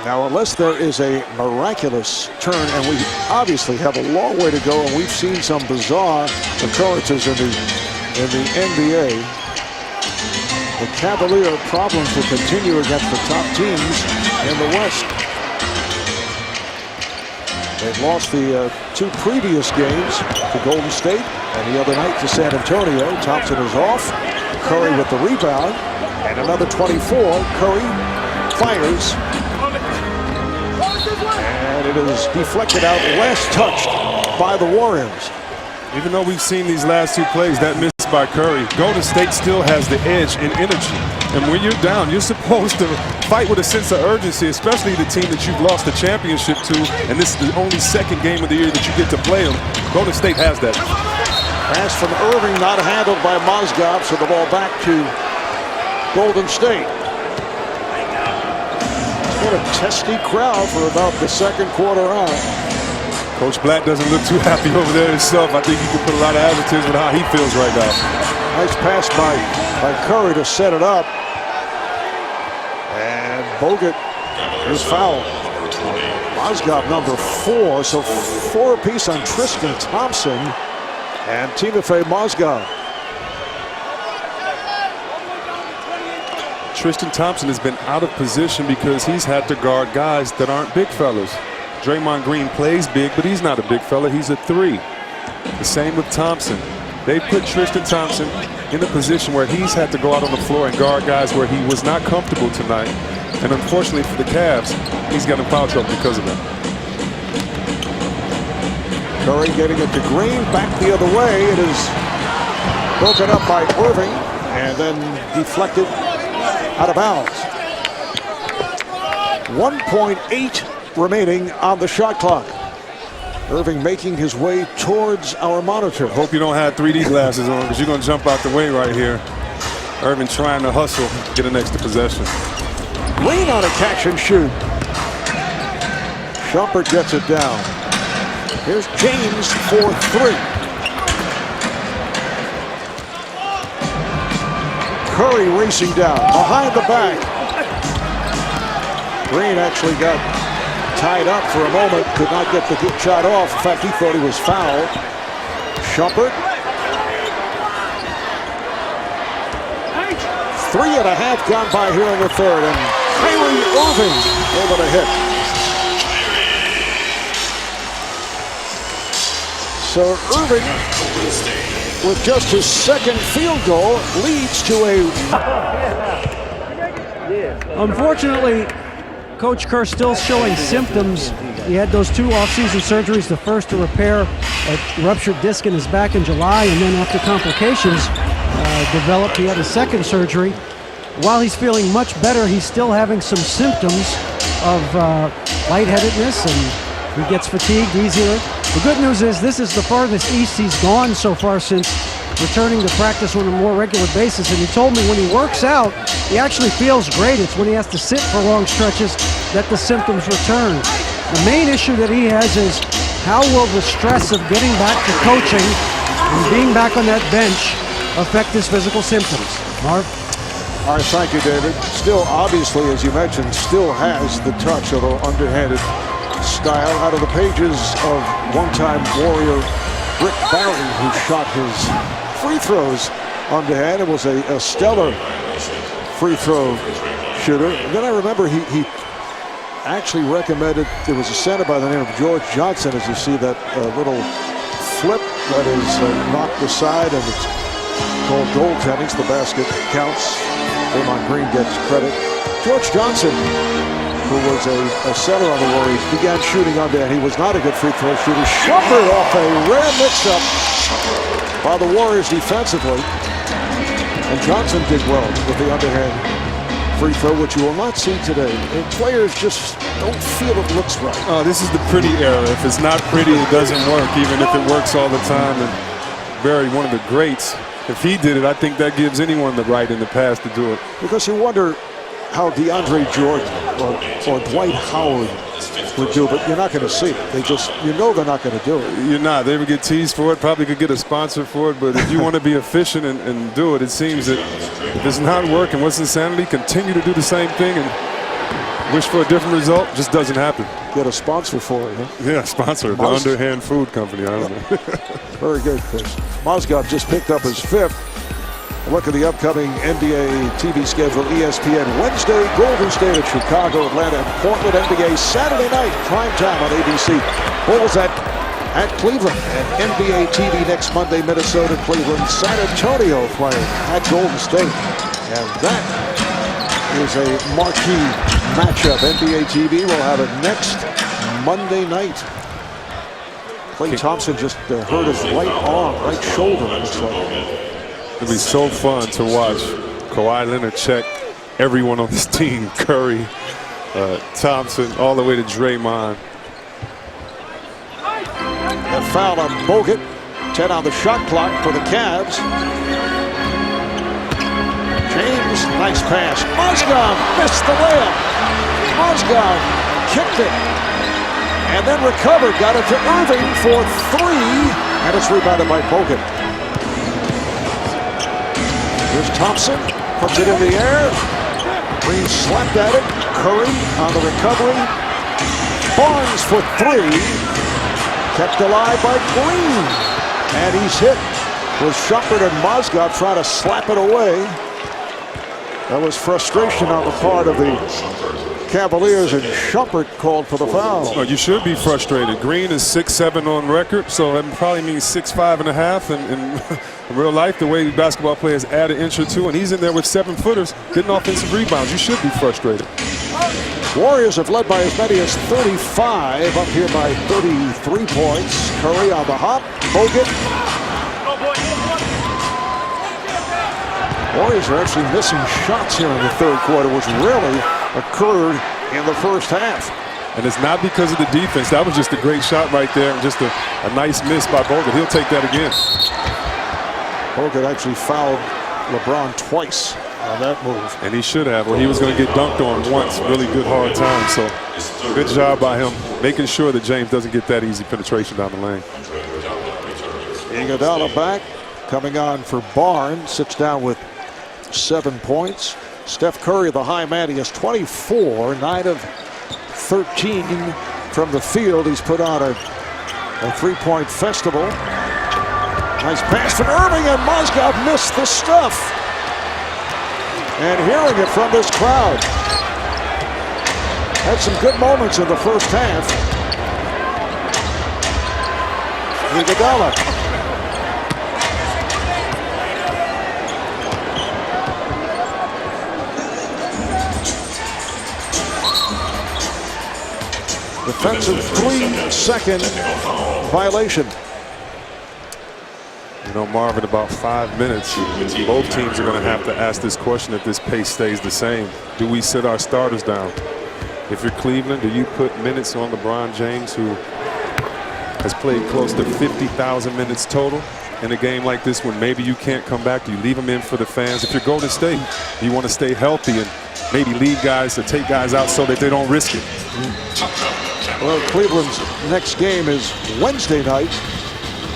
Now, unless there is a miraculous turn, and we obviously have a long way to go, and we've seen some bizarre occurrences in the NBA, the Cavalier problems will continue against the top teams in the West. They've lost the 2 previous games to Golden State, and the other night to San Antonio. Thompson is off. Curry with the rebound, and another 24. Curry fires, and it is deflected out west, touched by the Warriors. Even though we've seen these last 2 plays, that miss by Curry, Golden State still has the edge in energy. And when you're down, you're supposed to fight with a sense of urgency, especially the team that you've lost the championship to, and this is the only second game of the year that you get to play them. Golden State has that. Pass from Irving, not handled by Mozgov, so the ball back to Golden State. It's been a testy crowd for about the second quarter on. Coach Black doesn't look too happy over there himself. I think he can put a lot of adjectives with how he feels right now. Nice pass by Curry to set it up. And Bogut is fouled. Mozgov number 4, so 4 apiece on Tristan Thompson and Timofey Mozgov. Tristan Thompson has been out of position because he's had to guard guys that aren't big fellas. Draymond Green plays big, but he's not a big fella. He's a 3. The same with Thompson. They put Tristan Thompson in a position where he's had to go out on the floor and guard guys where he was not comfortable tonight. And unfortunately for the Cavs, he's got in foul trouble because of that. Curry getting it to Green, back the other way. It is broken up by Irving and then deflected out of bounds. 1.8 remaining on the shot clock. Irving making his way towards our monitor. Hope you don't have 3D glasses on because you're going to jump out the way right here. Irving trying to hustle, get an extra possession. Green on a catch and shoot. Shumpert gets it down. Here's James for 3. Curry racing down behind the back. Green actually got tied up for a moment, could not get the good shot off. In fact, he thought he was fouled. Shumpert. 3.5 gone by here in the third, and Kyrie Irving able to hit. So Irving, with just his 2nd field goal, leads to a... Unfortunately, Coach Kerr still showing symptoms. He had those 2 off-season surgeries, the first to repair a ruptured disc in his back in July, and then after complications developed, he had a second surgery. While he's feeling much better, he's still having some symptoms of lightheadedness, and he gets fatigued easier. The good news is this is the farthest east he's gone so far since returning to practice on a more regular basis, and he told me when he works out, he actually feels great. It's when he has to sit for long stretches that the symptoms return. The main issue that he has is how will the stress of getting back to coaching and being back on that bench affect his physical symptoms? Marv? All right, thank you, David. Still, obviously, as you mentioned, still has the touch of an underhanded style. Out of the pages of one-time Warrior Rick Barry, who shot his free throws underhand. It was a stellar free throw shooter. And then I remember he actually recommended, there was a center by the name of George Johnson, as you see that little flip that is knocked aside, and it's called goaltending. The basket counts. Draymond Green gets credit. George Johnson, who was a center on the Warriors, began shooting underhand. He was not a good free throw shooter. Shumpert off a rare mix-up by the Warriors defensively. And Johnson did well with the underhand free throw, which you will not see today. And players just don't feel it looks right. Oh, this is the pretty era. If it's not pretty, it doesn't work, even if it works all the time. And Barry, one of the greats, if he did it, I think that gives anyone the right in the past to do it. Because you wonder how DeAndre Jordan or Dwight Howard would do, but you're not going to see it. They just, you know they're not going to do it. You're not. They would get teased for it, probably could get a sponsor for it, but if you want to be efficient and do it, it seems that if it's not working, what's insanity? Continue to do the same thing and wish for a different result. Just doesn't happen. Get a sponsor for it, huh? Yeah, sponsor, the underhand food company. I don't know. Very good, Chris. Mozgov just picked up his 5th. A look at the upcoming NBA TV schedule. ESPN Wednesday, Golden State at Chicago, Atlanta, and Portland. NBA Saturday night, prime time on ABC. Bulls at Cleveland. And NBA TV next Monday, Minnesota, Cleveland. San Antonio playing at Golden State. And that is a marquee matchup. NBA TV will have it next Monday night. Klay Thompson just hurt his right arm, right shoulder, it looks like. It'll be so fun to watch Kawhi Leonard check everyone on this team. Curry, Thompson, all the way to Draymond. A foul on Bogut. 10 on the shot clock for the Cavs. James, nice pass. Mozgov missed the layup. Mozgov kicked it. And then recovered. Got it to Irving for 3. And it's rebounded by Bogut. Here's Thompson, puts it in the air. Green slapped at it. Curry on the recovery. Barnes for 3. Kept alive by Green. And he's hit with Shumpert and Mozgov trying to slap it away. That was frustration on the part of the Cavaliers, and Shumpert called for the foul. Well, you should be frustrated. Green is 6'7" on record, so that probably means 6'5.5" in real life, the way basketball players add an inch or two, and he's in there with 7-footers getting offensive rebounds. You should be frustrated. Warriors have led by as many as 35, up here by 33 points. Curry on the hop. Bogut. Warriors are actually missing shots here in the third quarter, which really occurred in the first half. And it's not because of the defense. That was just a great shot right there, and just a nice miss by Bogut. He'll take that again. Bogut actually fouled LeBron twice on that move. And he should have. Well, he was going to get dunked on once. Really good hard time. So good job by him, making sure that James doesn't get that easy penetration down the lane. Iguodala back, coming on for Barnes. Sits down with 7 points. Steph Curry, the high man, he has 24, 9 of 13 from the field. He's put on a three-point festival. Nice pass from Irving, and Mozgov missed the stuff. And hearing it from this crowd. Had some good moments in the first half. Iguodala. Defensive 3-second violation. You know, Marvin, about 5 minutes, both teams are going to have to ask this question if this pace stays the same. Do we sit our starters down? If you're Cleveland, do you put minutes on LeBron James, who has played close to 50,000 minutes total in a game like this when maybe you can't come back? Do you leave him in for the fans? If you're Golden State, you want to stay healthy and maybe leave guys or take guys out so that they don't risk it. Well, Cleveland's next game is Wednesday night,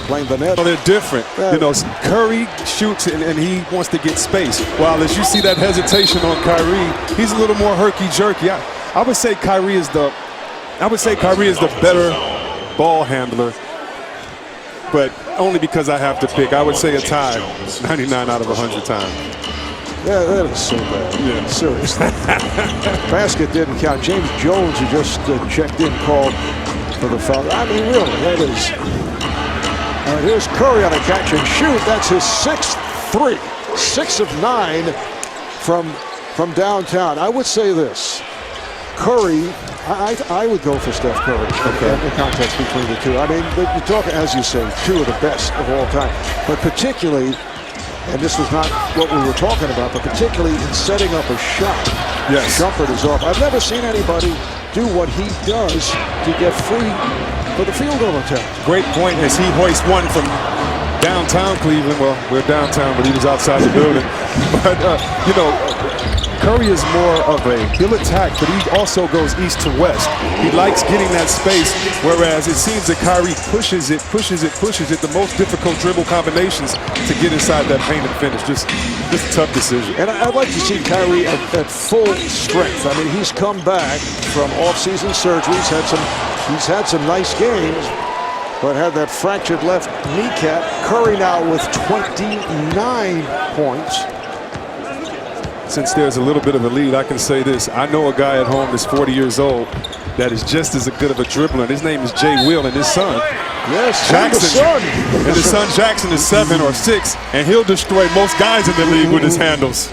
playing the Nets. Well, they're different. You know, Curry shoots and he wants to get space. While as you see that hesitation on Kyrie, he's a little more herky-jerky. I would say Kyrie is the better ball handler, but only because I have to pick. I would say a tie 99 out of 100 times. Yeah, that is so bad. Yeah. Seriously. Basket didn't count. James Jones, who just checked in, called for the foul. I mean, really, that is. Here's Curry on a catch and shoot. That's his 6th three. 6 of 9 from downtown. I would say this. Curry, I would go for Steph Curry in the contest between the two. I mean, you're talking, as you say, two of the best of all time. But particularly, and this was not what we were talking about, but particularly in setting up a shot. Yes. Shumpert is off. I've never seen anybody do what he does to get free for the field goal attempt. Great point as he hoists one from downtown Cleveland. Well, we're downtown, but he was outside the building. But, you know, Curry is more of he'll attack, but he also goes east to west. He likes getting that space, whereas it seems that Kyrie pushes it. The most difficult dribble combinations to get inside that paint and finish. Just a tough decision. And I'd like to see Kyrie at full strength. I mean, he's come back from off-season surgery. He's had some nice games, but had that fractured left kneecap. Curry now with 29 points. Since there's a little bit of a lead, I can say this. I know a guy at home that's 40 years old that is just as good of a dribbler. His name is Jay Will, and his son, yes, Jackson. And his son Jackson is 7 or 6, and he'll destroy most guys in the league with his handles.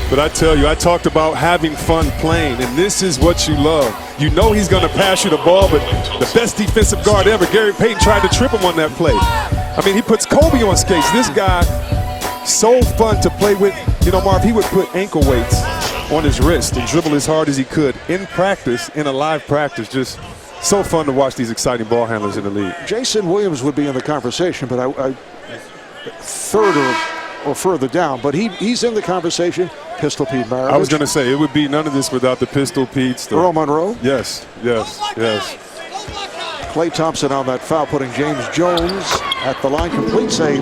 But I tell you, I talked about having fun playing, and this is what you love. You know he's going to pass you the ball, but the best defensive guard ever, Gary Payton, tried to trip him on that play. I mean, he puts Kobe on skates. This guy, so fun to play with. You know, Marv, he would put ankle weights on his wrist and dribble as hard as he could in practice, in a live practice. Just so fun to watch these exciting ball handlers in the league. Jason Williams would be in the conversation, but I third or further down. But he's in the conversation. Pistol Pete Maravich. I was going to say, it would be none of this without the Pistol Pete's. Earl Monroe. Yes. Klay Thompson on that foul, putting James Jones at the line. Completes a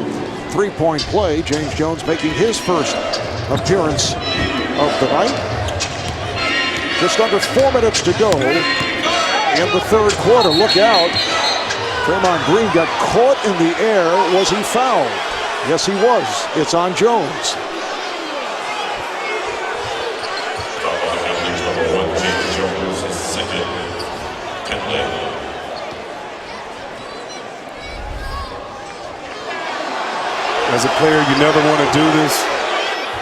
three-point play. James Jones making his first appearance of the night. Just under 4 minutes to go in the third quarter. Look out. Draymond Green got caught in the air. Was he fouled? Yes, he was. It's on Jones. As a player, you never want to do this.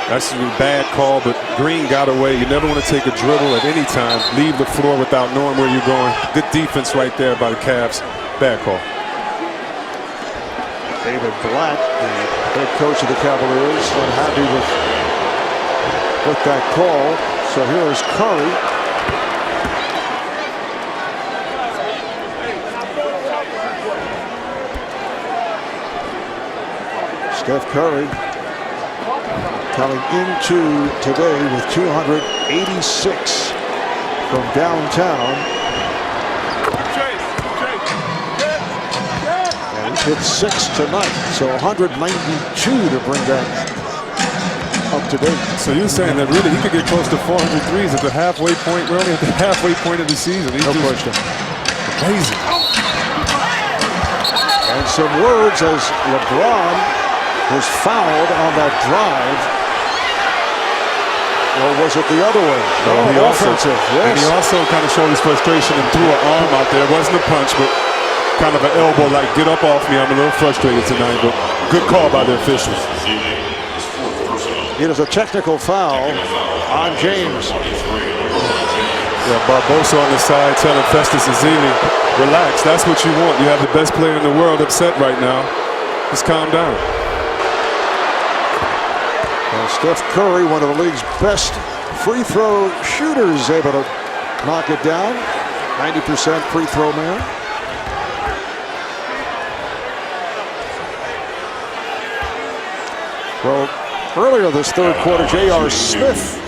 That's a bad call, but Green got away. You never want to take a dribble at any time, leave the floor without knowing where you're going. Good defense right there by the Cavs. Bad call. David Blatt, the head coach of the Cavaliers, unhappy with that call. So here is Curry. Steph Curry coming into today with 286 from downtown. And he hit 6 tonight, so 192 to bring that up to date. So you're saying that really he could get close to 400 threes at the halfway point, really at the halfway point of the season. He's no question. Amazing. And some words as LeBron was fouled on that drive. Or was it the other way? No, he offensive. Yes. And he also kind of showed his frustration and threw an arm out there. It wasn't a punch, but kind of an elbow, like, get up off me. I'm a little frustrated tonight, but good call by the officials. It is a technical foul on James. Yeah, Barbosa on the side telling Festus Ezeli, relax, that's what you want. You have the best player in the world upset right now. Just calm down. Well, Steph Curry, one of the league's best free throw shooters, able to knock it down. 90% free throw man. Well, earlier this third quarter, J.R. Smith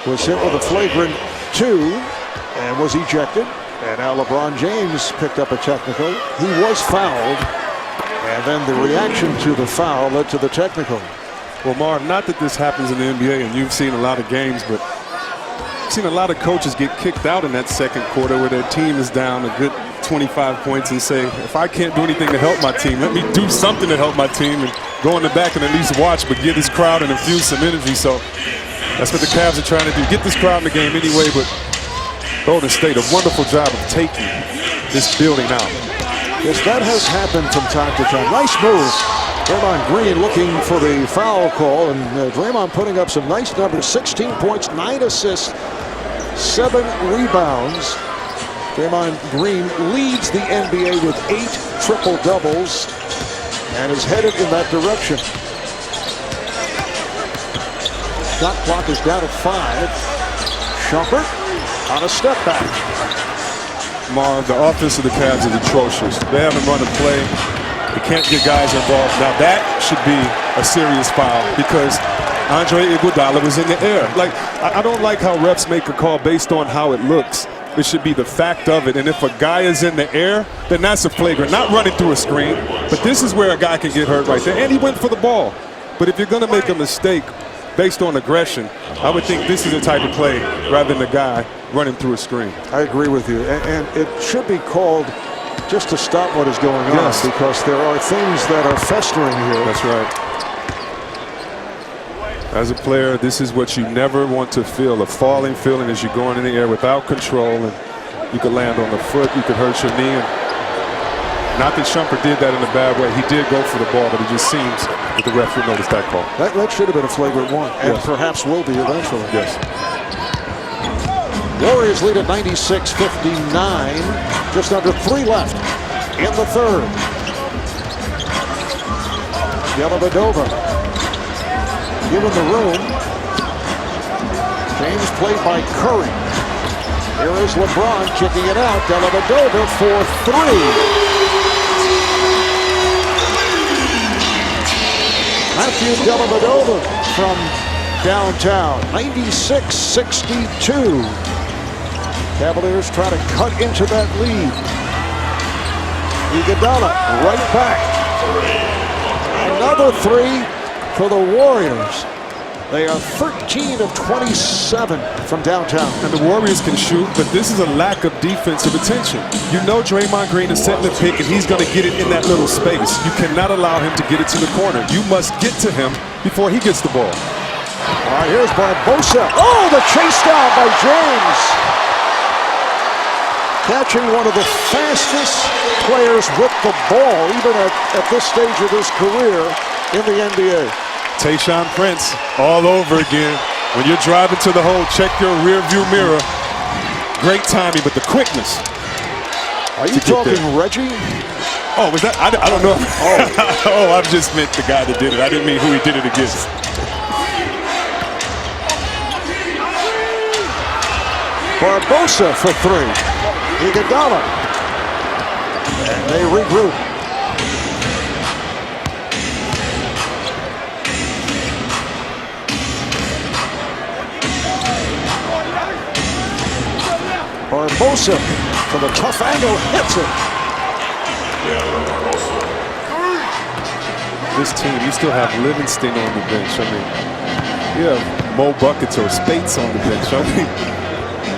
was hit with a flagrant 2 and was ejected. And now LeBron James picked up a technical. He was fouled. And then the reaction to the foul led to the technical. Well, Marv, not that this happens in the NBA, and you've seen a lot of games, but I've seen a lot of coaches get kicked out in that second quarter where their team is down a good 25 points and say, if I can't do anything to help my team, let me do something to help my team and go in the back and at least watch, but give this crowd and infuse some energy. So that's what the Cavs are trying to do. Get this crowd in the game anyway, but Golden State, a wonderful job of taking this building out. Yes, that has happened from time to time. Nice move. Draymond Green looking for the foul call, and Draymond putting up some nice numbers. 16 points, 9 assists, 7 rebounds. Draymond Green leads the NBA with 8 triple-doubles and is headed in that direction. Shot clock is down to 5. Shumpert on a step back. Marv, the offense of the Cavs is atrocious. They haven't run a play. They can't get guys involved. Now that should be a serious foul because Andre Iguodala was in the air. Like, I don't like how refs make a call based on how it looks. It should be the fact of it. And if a guy is in the air, then that's a flagrant. Not running through a screen, but this is where a guy can get hurt right there. And he went for the ball. But if you're going to make a mistake based on aggression, I would think this is the type of play rather than the guy running through a screen. I agree with you. And it should be called just to stop what is going on, because there are things that are festering here. That's right. As a player, this is what you never want to feel, a falling feeling as you're going in the air without control, and you could land on the foot, you could hurt your knee. And not that Shumpert did that in a bad way. He did go for the ball, but it just seems that the ref would notice that call. That should have been a flagrant 1, and perhaps will be eventually. Yes. Warriors lead at 96-59. Just under 3 left in the third. Dellavedova given the room. James played by Curry. Here is LeBron kicking it out. Dellavedova for 3. Matthew Dellavedova from downtown. 96-62. Cavaliers try to cut into that lead. Iguodala right back. Another 3 for the Warriors. They are 13 of 27 from downtown. And the Warriors can shoot, but this is a lack of defensive attention. You know Draymond Green is setting the pick, and he's going to get it in that little space. You cannot allow him to get it to the corner. You must get to him before he gets the ball. All right, here's Barbosa. Oh, the chase down by James. Catching one of the fastest players with the ball, even at this stage of his career in the NBA. Tayshaun Prince all over again. When you're driving to the hole, check your rear view mirror. Great timing, but the quickness. Are you talking Reggie? Oh, was that? I don't know. Oh, I just meant the guy that did it. I didn't mean who he did it against. Barbosa for 3. Iguodala. And they regroup. Barbosa from a tough angle hits it. This team, you still have Livingston on the bench. I mean, you have Mo Buckets or Spates on the bench. I mean,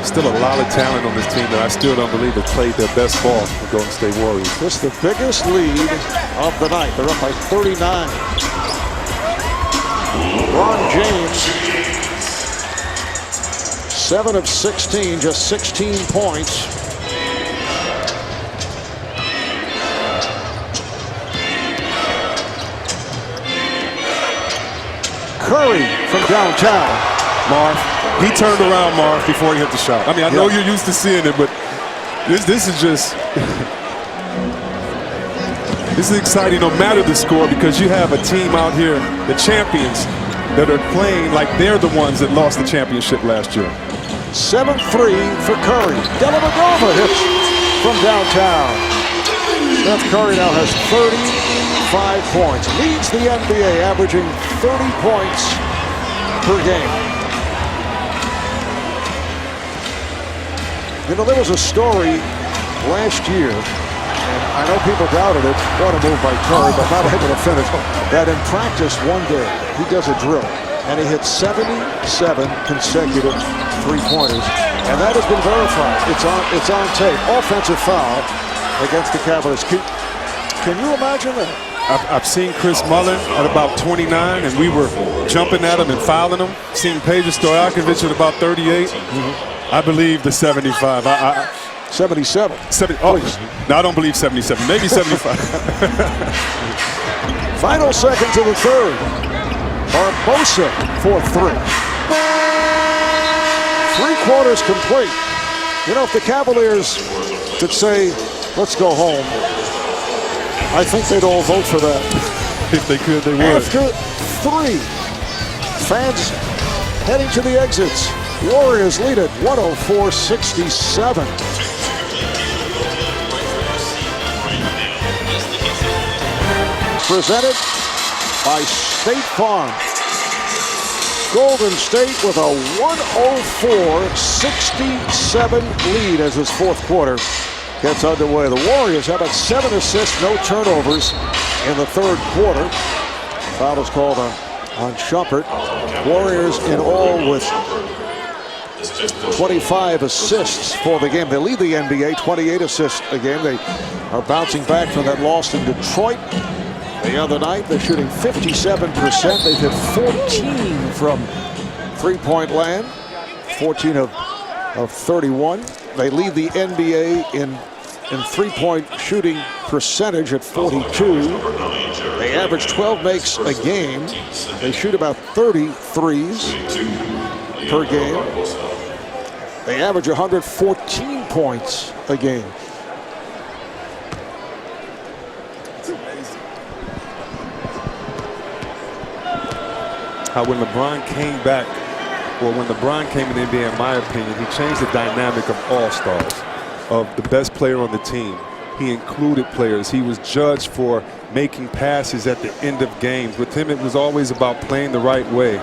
still a lot of talent on this team that I still don't believe have played their best ball, the Golden State Warriors. This is the biggest lead of the night. They're up by 39. LeBron James, 7 of 16, just 16 points. Curry from downtown. Marv, he turned around, Marv, before he hit the shot. I mean, I know you're used to seeing it, but this is just this is exciting no matter the score, because you have a team out here, the champions, that are playing like they're the ones that lost the championship last year. 7-3 for Curry. Dellavedova hits from downtown. Steph Curry now has 35 points. Leads the NBA, averaging 30 points per game. You know, there was a story last year, and I know people doubted it, what a move by Curry, but not able to finish, that in practice one day, he does a drill, and he hit 77 consecutive three-pointers, and that has been verified. It's on tape. Offensive foul against the Cavaliers. Can you imagine that? I've seen Chris Mullin at about 29, and we were jumping at him and fouling him. Seen Peja Stojakovic at about 38. I believe the 75. 77. No, I don't believe 77. Maybe 75. Final seconds of the third. Barbosa for three. 3 quarters complete. You know, if the Cavaliers could say, let's go home, I think they'd all vote for that. If they could, they would. After 3, fans heading to the exits. Warriors lead at 104-67. Presented by State Farm. Golden State with a 104-67 lead as this fourth quarter gets underway. The Warriors have 7 assists, no turnovers in the third quarter. Foul is called on Shumpert. Warriors in all with 25 assists for the game. They lead the NBA, 28 assists a game. They are bouncing back from that loss in Detroit the other night. They're shooting 57%. They've hit 14 from three-point land, 14 of 31. They lead the NBA in three-point shooting percentage at 42. They average 12 makes a game. They shoot about 30 threes per game. They average 114 points a game. How when LeBron came back, or when LeBron came in the NBA, in my opinion, he changed the dynamic of all-stars, of the best player on the team. He included players. He was judged for making passes at the end of games. With him, it was always about playing the right way.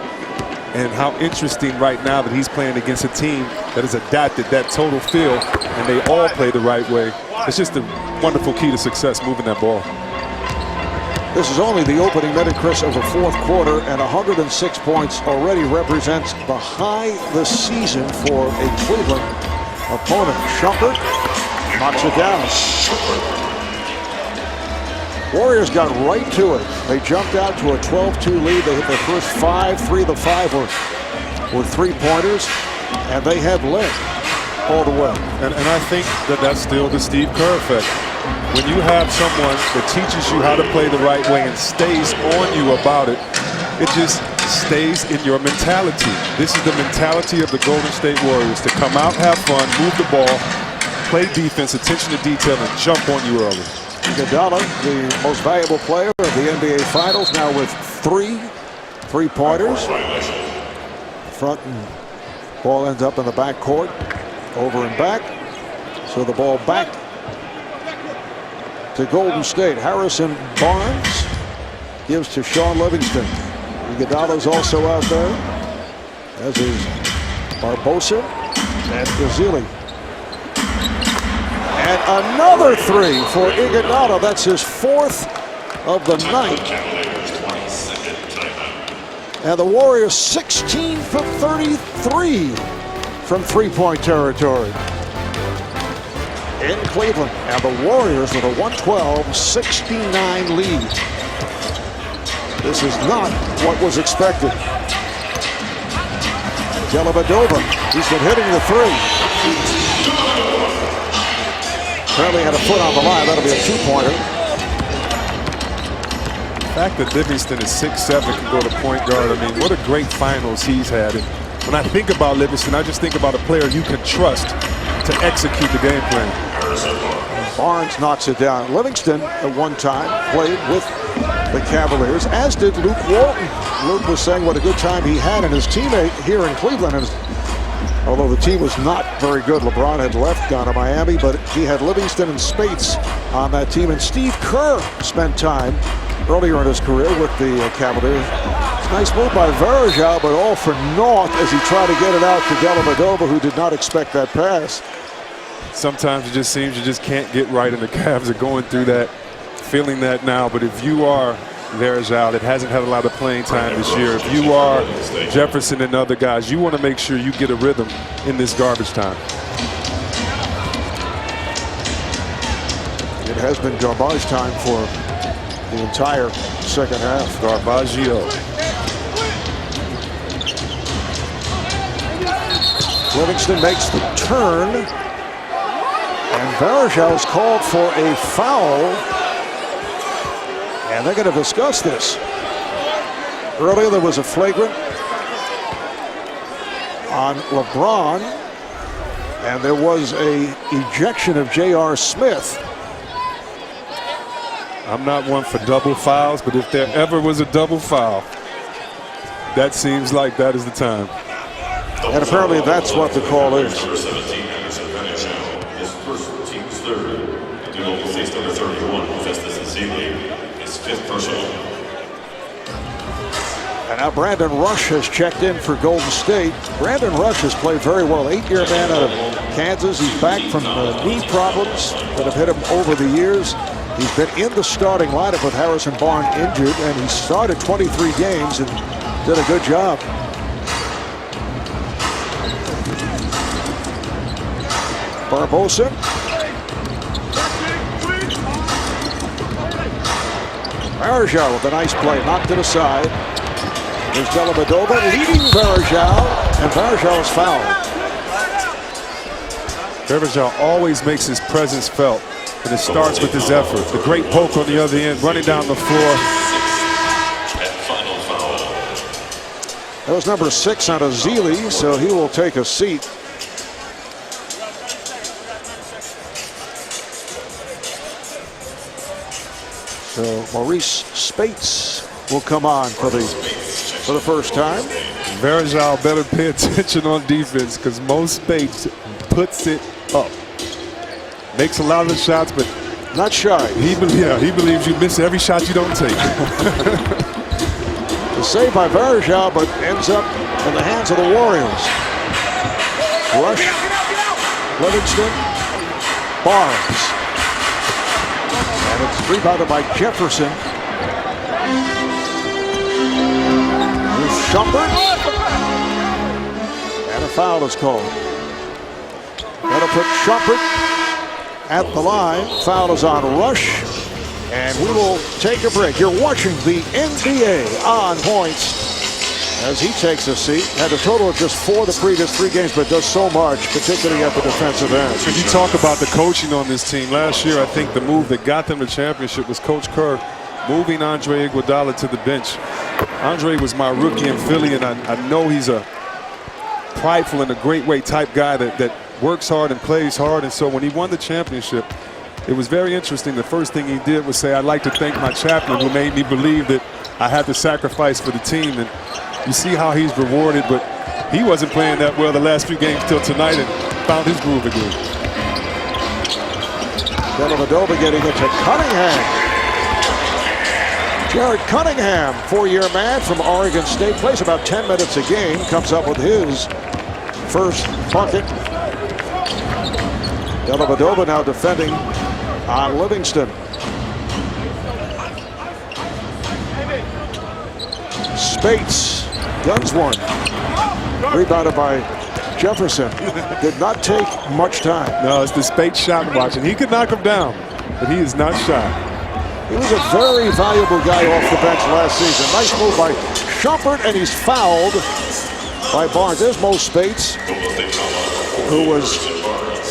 And how interesting right now that he's playing against a team that has adapted that total field, and they all play the right way. It's just a wonderful key to success, moving that ball. This is only the opening minute, Chris, of the fourth quarter, and 106 points already represents the high this season for a Cleveland opponent. Shumpert knocks it down. Warriors got right to it. They jumped out to a 12-2 lead. They hit their first 5. 3 of the 5 were three-pointers, and they have led all the way. And I think that's still the Steve Kerr effect. When you have someone that teaches you how to play the right way and stays on you about it, it just stays in your mentality. This is the mentality of the Golden State Warriors, to come out, have fun, move the ball, play defense, attention to detail, and jump on you early. Iguodala, the most valuable player of the NBA Finals, now with 3 three-pointers. Front and ball ends up in the backcourt, over and back. So the ball back to Golden State. Harrison Barnes gives to Sean Livingston. Iguodala's also out there, as is Barbosa and Ezeli. And another 3 for Iguodala. That's his 4th of the night. And the Warriors 16 for 33 from three-point territory in Cleveland. And the Warriors with a 112-69 lead. This is not what was expected. Dellavedova, he's been hitting the 3. Apparently had a foot on the line. That'll be a 2-pointer. The fact that Livingston is 6'7", can go to point guard. I mean, what a great finals he's had. And When I think about Livingston, I just think about a player you can trust to execute the game plan. Barnes knocks it down. Livingston at one time played with the Cavaliers, as did Luke Walton. Luke was saying what a good time he had and his teammate here in Cleveland. And although the team was not very good, LeBron had left, gone to Miami, but he had Livingston and Spates on that team. And Steve Kerr spent time earlier in his career with the Cavaliers. Nice move by Varejao, but all for naught as he tried to get it out to Dellavedova, who did not expect that pass. Sometimes it just seems you just can't get right, and the Cavs are going through that, feeling that now. But if you are Varejao, that hasn't had a lot of playing time this year, if you are Jefferson and other guys, you want to make sure you get a rhythm in this garbage time. It has been garbage time for the entire second half. Garbaggio. Livingston makes the turn, and Varejao is called for a foul, and they're going to discuss this. Earlier there was a flagrant on LeBron, and there was a ejection of J.R. Smith. I'm not one for double fouls, but if there ever was a double foul, that seems like that is the time. And apparently that's what the call is. Number 17, Anderson Varejao, his first team's third. And do Golden State's number 31, Festus Ezeli, his fifth personal. And now Brandon Rush has checked in for Golden State. Brandon Rush has played very well. 8-year man out of Kansas. He's back from knee problems that have hit him over the years. He's been in the starting lineup with Harrison Barnes injured, and he started 23 games and did a good job. Barbosa. Varejao with a nice play, knocked it aside. There's Dellavedova leading Varejao, and Varejao is fouled. Varejao always makes his presence felt, and it starts with his effort. The great poke on the other end, running down the floor. That was number 6 on Ezeli, so he will take a seat. So Maurice Spates will come on for the first time. Varejao better pay attention on defense, because Mo Spates puts it up. Makes a lot of the shots, but not shy. He believes you miss every shot you don't take. The save by Varejao, but ends up in the hands of the Warriors. Rush, Livingston, Barnes. And it's rebounded by Jefferson. Here's Shumpert. And a foul is called. That'll put Shumpert at the line. Foul is on Rush. And we will take a break. You're watching the NBA on Points as he takes a seat. Had a total of just 4 the previous 3 games, but does so much, particularly at the defensive end. If you talk about the coaching on this team, last year I think the move that got them the championship was Coach Kerr moving Andre Iguodala to the bench. Andre was my rookie in Philly, and I know he's a prideful and a great way type guy that works hard and plays hard. And so when he won the championship, it was very interesting. The first thing he did was say, "I'd like to thank my chaplain who made me believe that I had to sacrifice for the team." And you see how he's rewarded, but he wasn't playing that well the last few games till tonight and found his groove again. Dellavedova getting it to Cunningham. Jared Cunningham, 4-year man from Oregon State, plays about 10 minutes a game, comes up with his first bucket. Dellavedova now defending on Livingston. Spates guns one. Rebounded by Jefferson. Did not take much time. No, it's the Spates shot watching. He could knock him down, but he is not shy. He was a very valuable guy off the bench last season. Nice move by Shumpert, and he's fouled by Barnes. There's Mo Spates, who was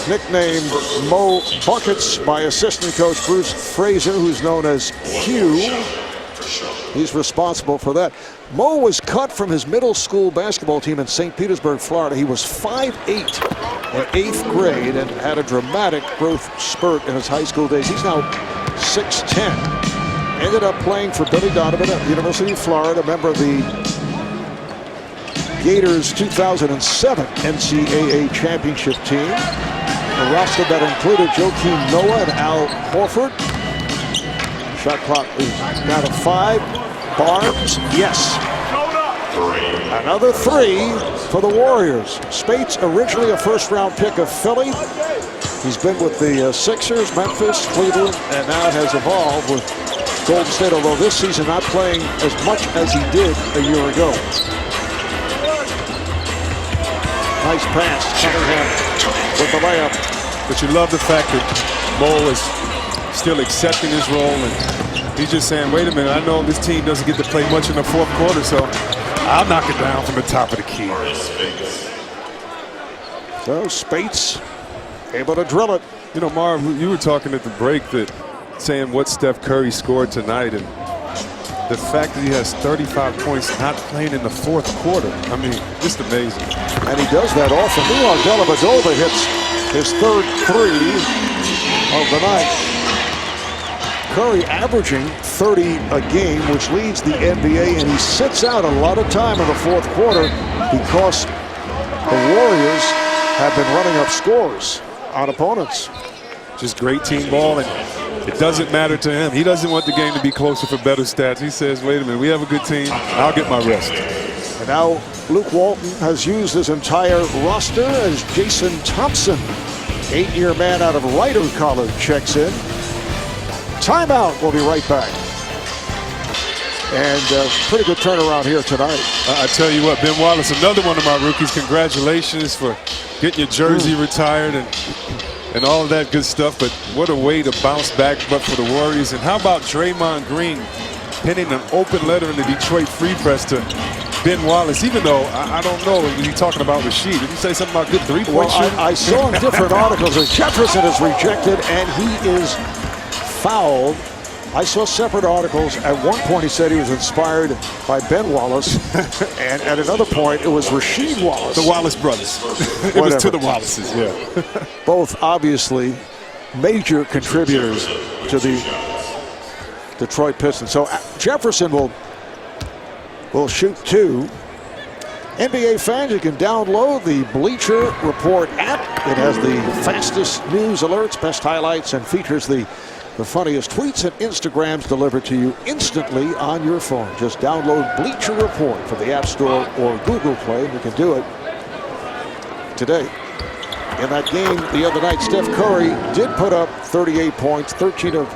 nicknamed Mo Buckets by assistant coach Bruce Fraser, who's known as Q. He's responsible for that. Mo was cut from his middle school basketball team in St. Petersburg, Florida. He was 5'8" in 8th grade and had a dramatic growth spurt in his high school days. He's now 6'10". Ended up playing for Billy Donovan at the University of Florida, a member of the Gators' 2007 NCAA championship team. A roster that included Joakim Noah and Al Horford. Shot clock is down to 5. Barnes, yes. Another 3 for the Warriors. Spates, originally a first-round pick of Philly. He's been with the Sixers, Memphis, Cleveland, and now it has evolved with Golden State, although this season not playing as much as he did a year ago. Nice pass, Cunningham with the layup. But you love the fact that Mo is still accepting his role, and he's just saying, wait a minute, I know this team doesn't get to play much in the fourth quarter, so I'll knock it down from the top of the key. So Spates able to drill it. You know, Marv, you were talking at the break that saying what Steph Curry scored tonight, and the fact that he has 35 points not playing in the fourth quarter. I mean, just amazing. And he does that often. Meanwhile, Dellavedova hits his 3rd 3 of the night. Curry averaging 30 a game, which leads the NBA, and he sits out a lot of time in the fourth quarter because the Warriors have been running up scores on opponents. Just great team ball, and it doesn't matter to him. He doesn't want the game to be closer for better stats. He says, wait a minute, we have a good team. I'll get my rest. And now Luke Walton has used his entire roster as Jason Thompson, 8-year man out of Rider College, checks in. Timeout. We'll be right back. And pretty good turnaround here tonight. I tell you what, Ben Wallace, another one of my rookies. Congratulations for getting your jersey retired and all of that good stuff. But what a way to bounce back but for the Warriors. And how about Draymond Green penning an open letter in the Detroit Free Press to Ben Wallace, even though I don't know when you're talking about Rasheed. Did you say something about good three-point shooting? I saw in different articles that Jefferson is rejected and he is fouled. I saw separate articles. At one point he said he was inspired by Ben Wallace, and at another point it was Rasheed Wallace. The Wallace brothers. It was to the Wallaces, yeah. Both obviously major contributors to the Detroit Pistons. So Jefferson will shoot 2. NBA fans, you can download the Bleacher Report app. It has the fastest news alerts, best highlights, and features the funniest tweets and Instagrams delivered to you instantly on your phone. Just download Bleacher Report from the App Store or Google Play, and you can do it today. In that game the other night, Steph Curry did put up 38 points, 13 of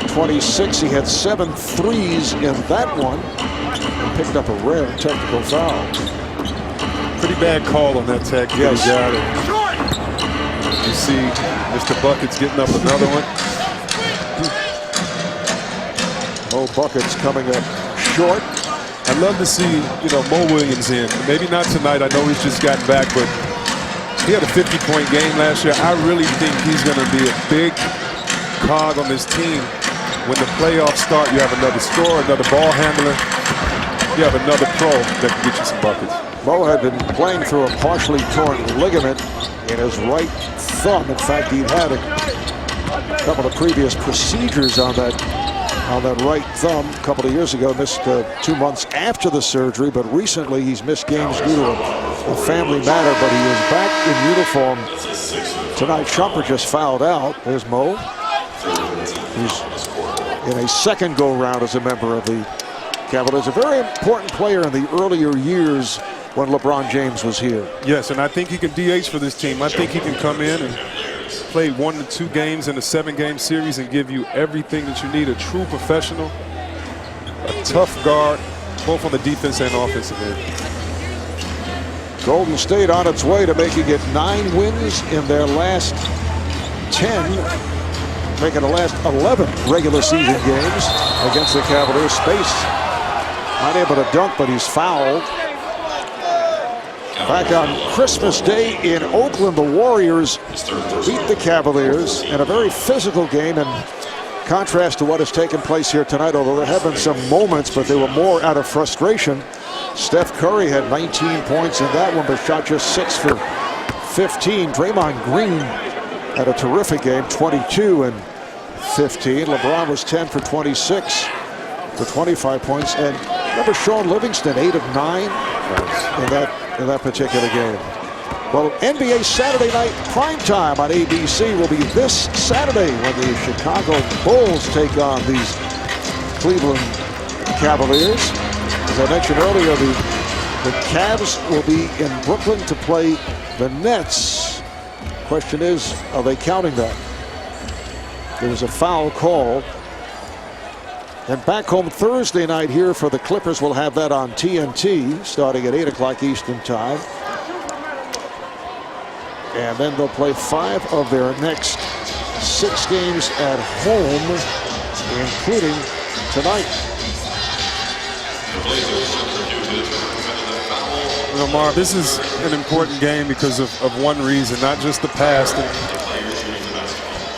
26. He had 7 threes in that one and picked up a rare technical foul. Pretty bad call on that tech. Yes. You see Mr. Buckets getting up another one. Mo Buckets coming up short. I'd love to see, Mo Williams in. Maybe not tonight. I know he's just gotten back, but he had a 50-point game last year. I really think he's going to be a big cog on this team. When the playoffs start, you have another scorer, another ball handler. You have another pro that can get you some buckets. Mo had been playing through a partially torn ligament in his right thumb. In fact, he'd had a couple of previous procedures on that right thumb a couple of years ago. Missed 2 months after the surgery, but recently he's missed games due to a family matter, but he is back in uniform tonight. Shumpert just fouled out. There's Mo. He's in a second go-round as a member of the Cavaliers. A very important player in the earlier years when LeBron James was here. Yes, and I think he can DH for this team. I think he can come in and play 1 to 2 games in a 7-game series and give you everything that you need. A true professional, a tough guard, both on the defense and offensive end. Golden State on its way to making it 9 wins in their last 10, making the last 11 regular season games against the Cavaliers. Space unable to dunk, but he's fouled. Back on Christmas Day in Oakland, the Warriors beat the Cavaliers in a very physical game, and contrast to what has taken place here tonight, although there have been some moments, but they were more out of frustration. Steph Curry had 19 points in that one, but shot just 6 for 15. Draymond Green had a terrific game, 22 and 15. LeBron was 10 for 26 for 25 points. And remember Sean Livingston, 8 of 9 in that particular game. Well, NBA Saturday night primetime on ABC will be this Saturday when the Chicago Bulls take on these Cleveland Cavaliers. As I mentioned earlier, the Cavs will be in Brooklyn to play the Nets. Question is, are they counting that? There was a foul call. And back home Thursday night here for the Clippers, we'll have that on TNT starting at 8 o'clock Eastern time. And then they'll play 5 of their next 6 games at home, including tonight. You know, Marv, this is an important game because of one reason, not just the past and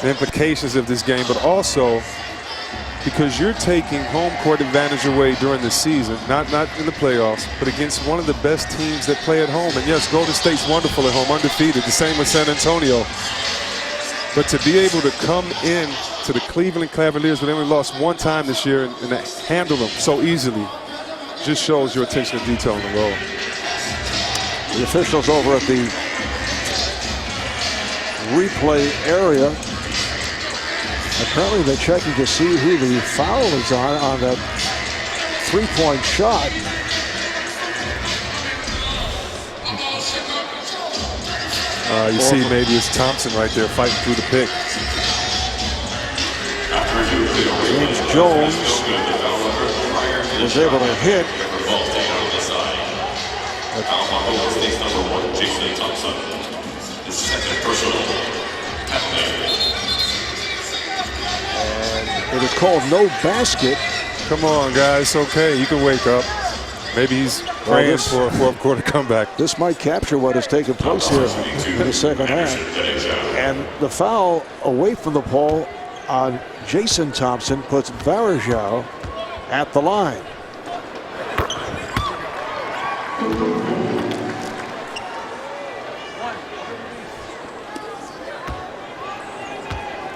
the implications of this game, but also because you're taking home court advantage away during the season, not in the playoffs, but against one of the best teams that play at home. And yes, Golden State's wonderful at home, undefeated, the same with San Antonio. But to be able to come in to the Cleveland Cavaliers, when they only lost 1 time this year, and handle them so easily, just shows your attention to detail on the road. The officials over at the replay area, apparently they're checking to see who the foul is on that 3-point shot. You see maybe it's Thompson right there fighting through the pick. James Jones was able to hit. And it is called no basket. Come on, guys. Okay, you can wake up. Maybe he's praying for a fourth quarter comeback. This might capture what has taken place here in the second half. And the foul away from the ball on Jason Thompson puts Varejao at the line.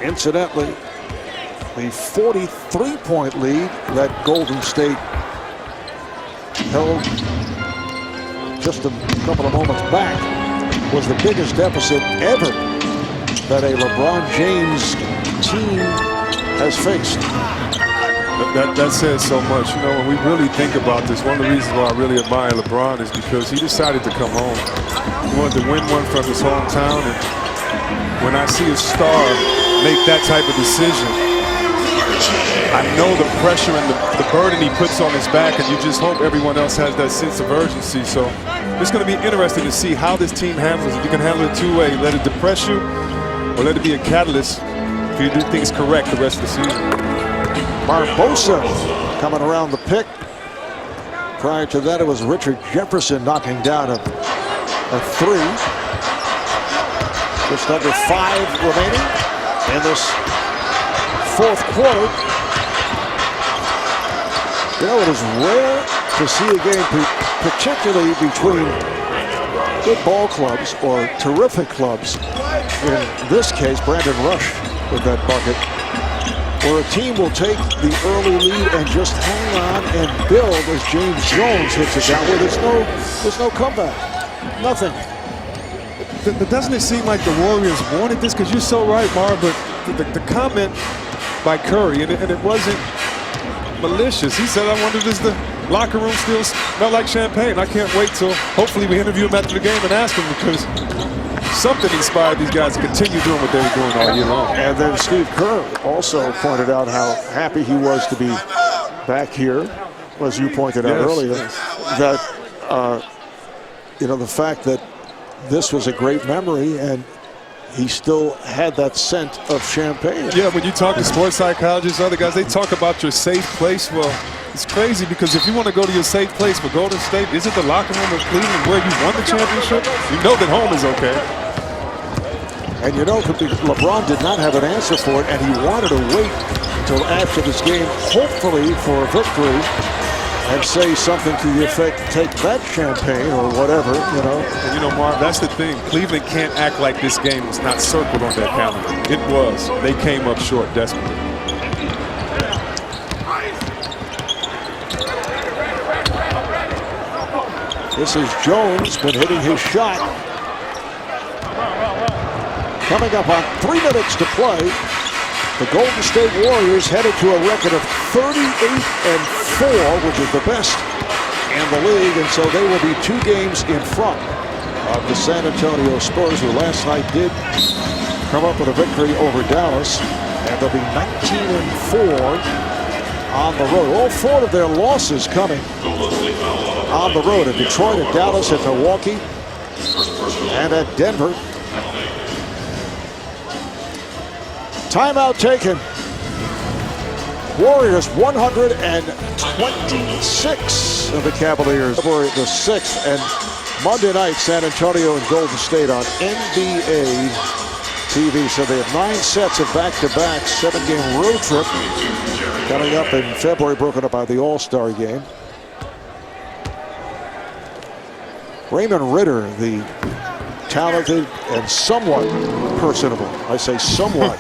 Incidentally, the 43-point lead that Golden State held just a couple of moments back was the biggest deficit ever that a LeBron James team has faced. That says so much. You know, when we really think about this, one of the reasons why I really admire LeBron is because he decided to come home. He wanted to win one from his hometown, and when I see a star make that type of decision, I know the pressure and the burden he puts on his back, and you just hope everyone else has that sense of urgency. So it's going to be interesting to see how this team handles it. If you can handle it 2 ways, let it depress you or let it be a catalyst for you to do things correct the rest of the season. Barbosa coming around the pick. Prior to that, it was Richard Jefferson knocking down a 3. Just under 5 remaining in this fourth quarter. You know, it is rare to see a game, particularly between good ball clubs or terrific clubs. In this case, Brandon Rush with that bucket, where a team will take the early lead and just hang on and build as James Jones hits it down where there's no comeback. Nothing. But doesn't it seem like the Warriors wanted this? Because you're so right, Marv, but the comment by Curry, and it wasn't malicious. He said, I wonder does the locker room still smell like champagne? I can't wait till hopefully we interview him after the game and ask him, because something inspired these guys to continue doing what they were doing all year long. And then Steve Kerr also pointed out how happy he was to be back here, as you pointed out earlier, that you know, the fact that this was a great memory and he still had that scent of champagne. Yeah, when you talk to sports psychologists, other guys, they talk about your safe place. Well, it's crazy because if you want to go to your safe place for Golden State, is it the locker room of Cleveland where you won the championship? You know that home is okay. And you know, LeBron did not have an answer for it, and he wanted to wait until after this game, hopefully for a victory, and say something to the effect, take that champagne or whatever, you know. And you know, Marv, that's the thing. Cleveland can't act like this game was not circled on their calendar. It was. They came up short desperately. This is Jones, been hitting his shot. Coming up on 3 minutes to play. The Golden State Warriors headed to a record of 38-4, which is the best in the league, and so they will be 2 games in front of the San Antonio Spurs, who last night did come up with a victory over Dallas, and they'll be 19-4 on the road. All 4 of their losses coming on the road at Detroit, at Dallas, at Milwaukee, and at Denver. Timeout taken. Warriors 126 of the Cavaliers. February the 6th, and Monday night, San Antonio and Golden State on NBA TV. So they have 9 sets of back-to-back 7-game road trip coming up in February, broken up by the All-Star game. Raymond Ritter, the talented and somewhat personable, I say somewhat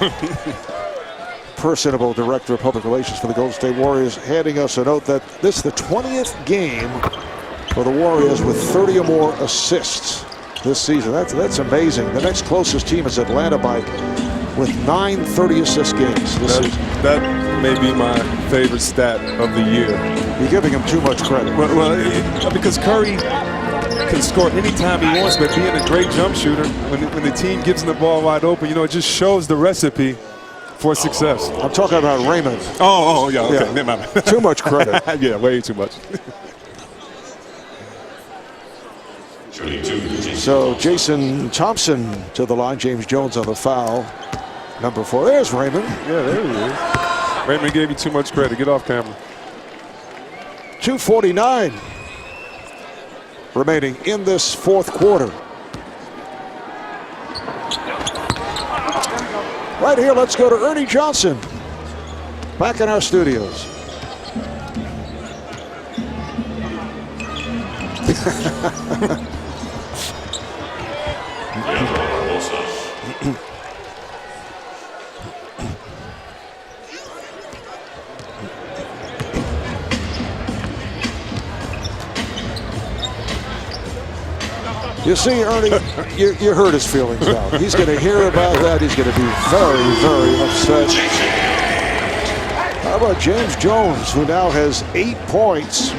personable director of public relations for the Golden State Warriors, handing us a note that this is the 20th game for the Warriors with 30 or more assists this season. That's amazing. The next closest team is Atlanta with 9 30-assist games this season. That may be my favorite stat of the year. You're giving him too much credit. Well, because Curry can score anytime he wants, but being a great jump shooter, when the team gives him the ball wide open, you know, it just shows the recipe for success. I'm talking about Raymond. Oh, yeah, okay. Yeah. Never mind. Too much credit. Yeah, way too much. So Jason Thompson to the line. James Jones on the foul. Number 4. There's Raymond. Yeah, there he is. Raymond gave you too much credit. Get off camera. 2:49 remaining in this 4th quarter. Right here, let's go to Ernie Johnson. Back in our studios. You see, Ernie, you hurt his feelings now. He's going to hear about that. He's going to be very, very upset. How about James Jones, who now has 8 points?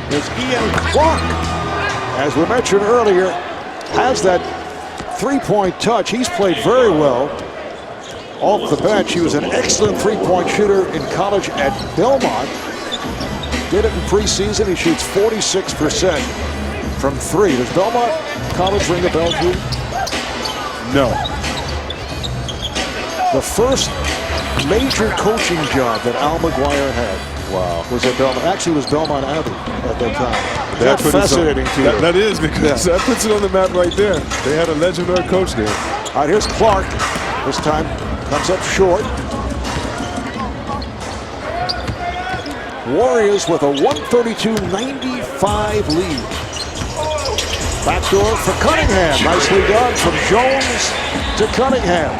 There's Ian Clark, as we mentioned earlier, has that 3-point touch. He's played very well off the bench. He was an excellent 3-point shooter in college at Belmont. Did it in preseason. He shoots 46% from 3. Does Belmont College ring a bell to you? No. The first major coaching job that Al McGuire had. Wow. Was at Belmont. Actually, it was Belmont Abbey at that time. That's fascinating to you. That is, because that puts it on the map right there. They had a legendary coach there. All right, here's Clark. This time comes up short. Warriors with a 132-95 lead. Backdoor for Cunningham. Nicely done from Jones to Cunningham.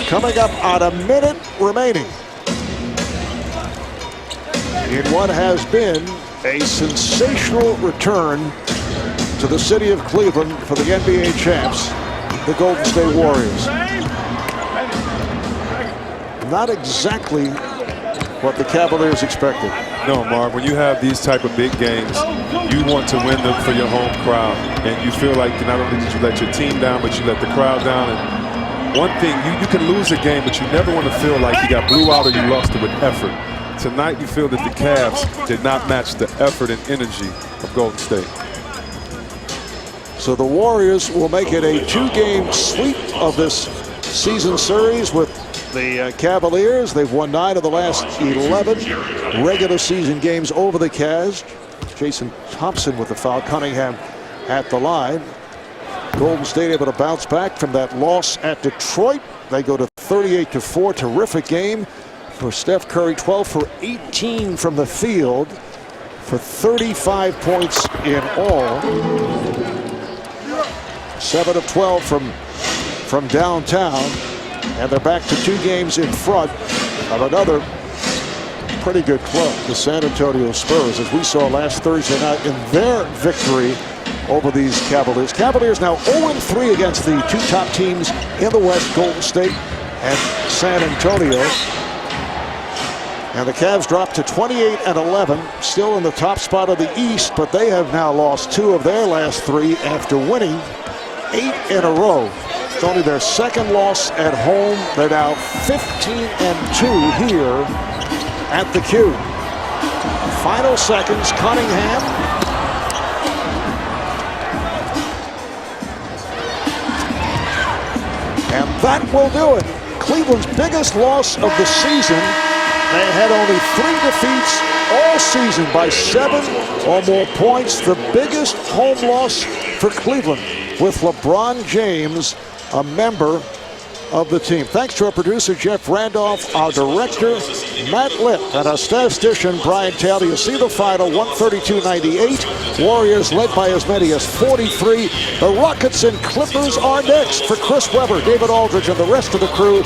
Coming up on a minute remaining in what has been a sensational return to the city of Cleveland for the NBA champs, the Golden State Warriors. Not exactly what the Cavaliers expected. No, Marv, when you have these type of big games, you want to win them for your home crowd. And you feel like not only did you let your team down, but you let the crowd down. And one thing, you can lose a game, but you never want to feel like you got blew out or you lost it with effort. Tonight, you feel that the Cavs did not match the effort and energy of Golden State. So the Warriors will make it a 2-game sweep of this season series with The Cavaliers, they've won 9 of the last 11 regular season games over the Cavs. Jason Thompson with the foul. Cunningham at the line. Golden State able to bounce back from that loss at Detroit. They go to 38-4. Terrific game for Steph Curry. 12 for 18 from the field for 35 points in all. 7 of 12 from downtown. And they're back to 2 games in front of another pretty good club, the San Antonio Spurs, as we saw last Thursday night in their victory over these Cavaliers. Cavaliers now 0-3 against the 2 top teams in the West, Golden State and San Antonio. And the Cavs dropped to 28-11, still in the top spot of the East, but they have now lost 2 of their last 3 after winning 8 in a row. It's only their second loss at home. They're now 15-2 here at the Q. Final seconds, Cunningham. And that will do it. Cleveland's biggest loss of the season. They had only 3 defeats all season by 7 or more points. The biggest home loss for Cleveland with LeBron James a member of the team. Thanks to our producer, Jeff Randolph, our director, Matt Litt, and our statistician, Brian Taylor. You see the final, 132-98. Warriors led by as many as 43. The Rockets and Clippers are next. For Chris Webber, David Aldridge, and the rest of the crew,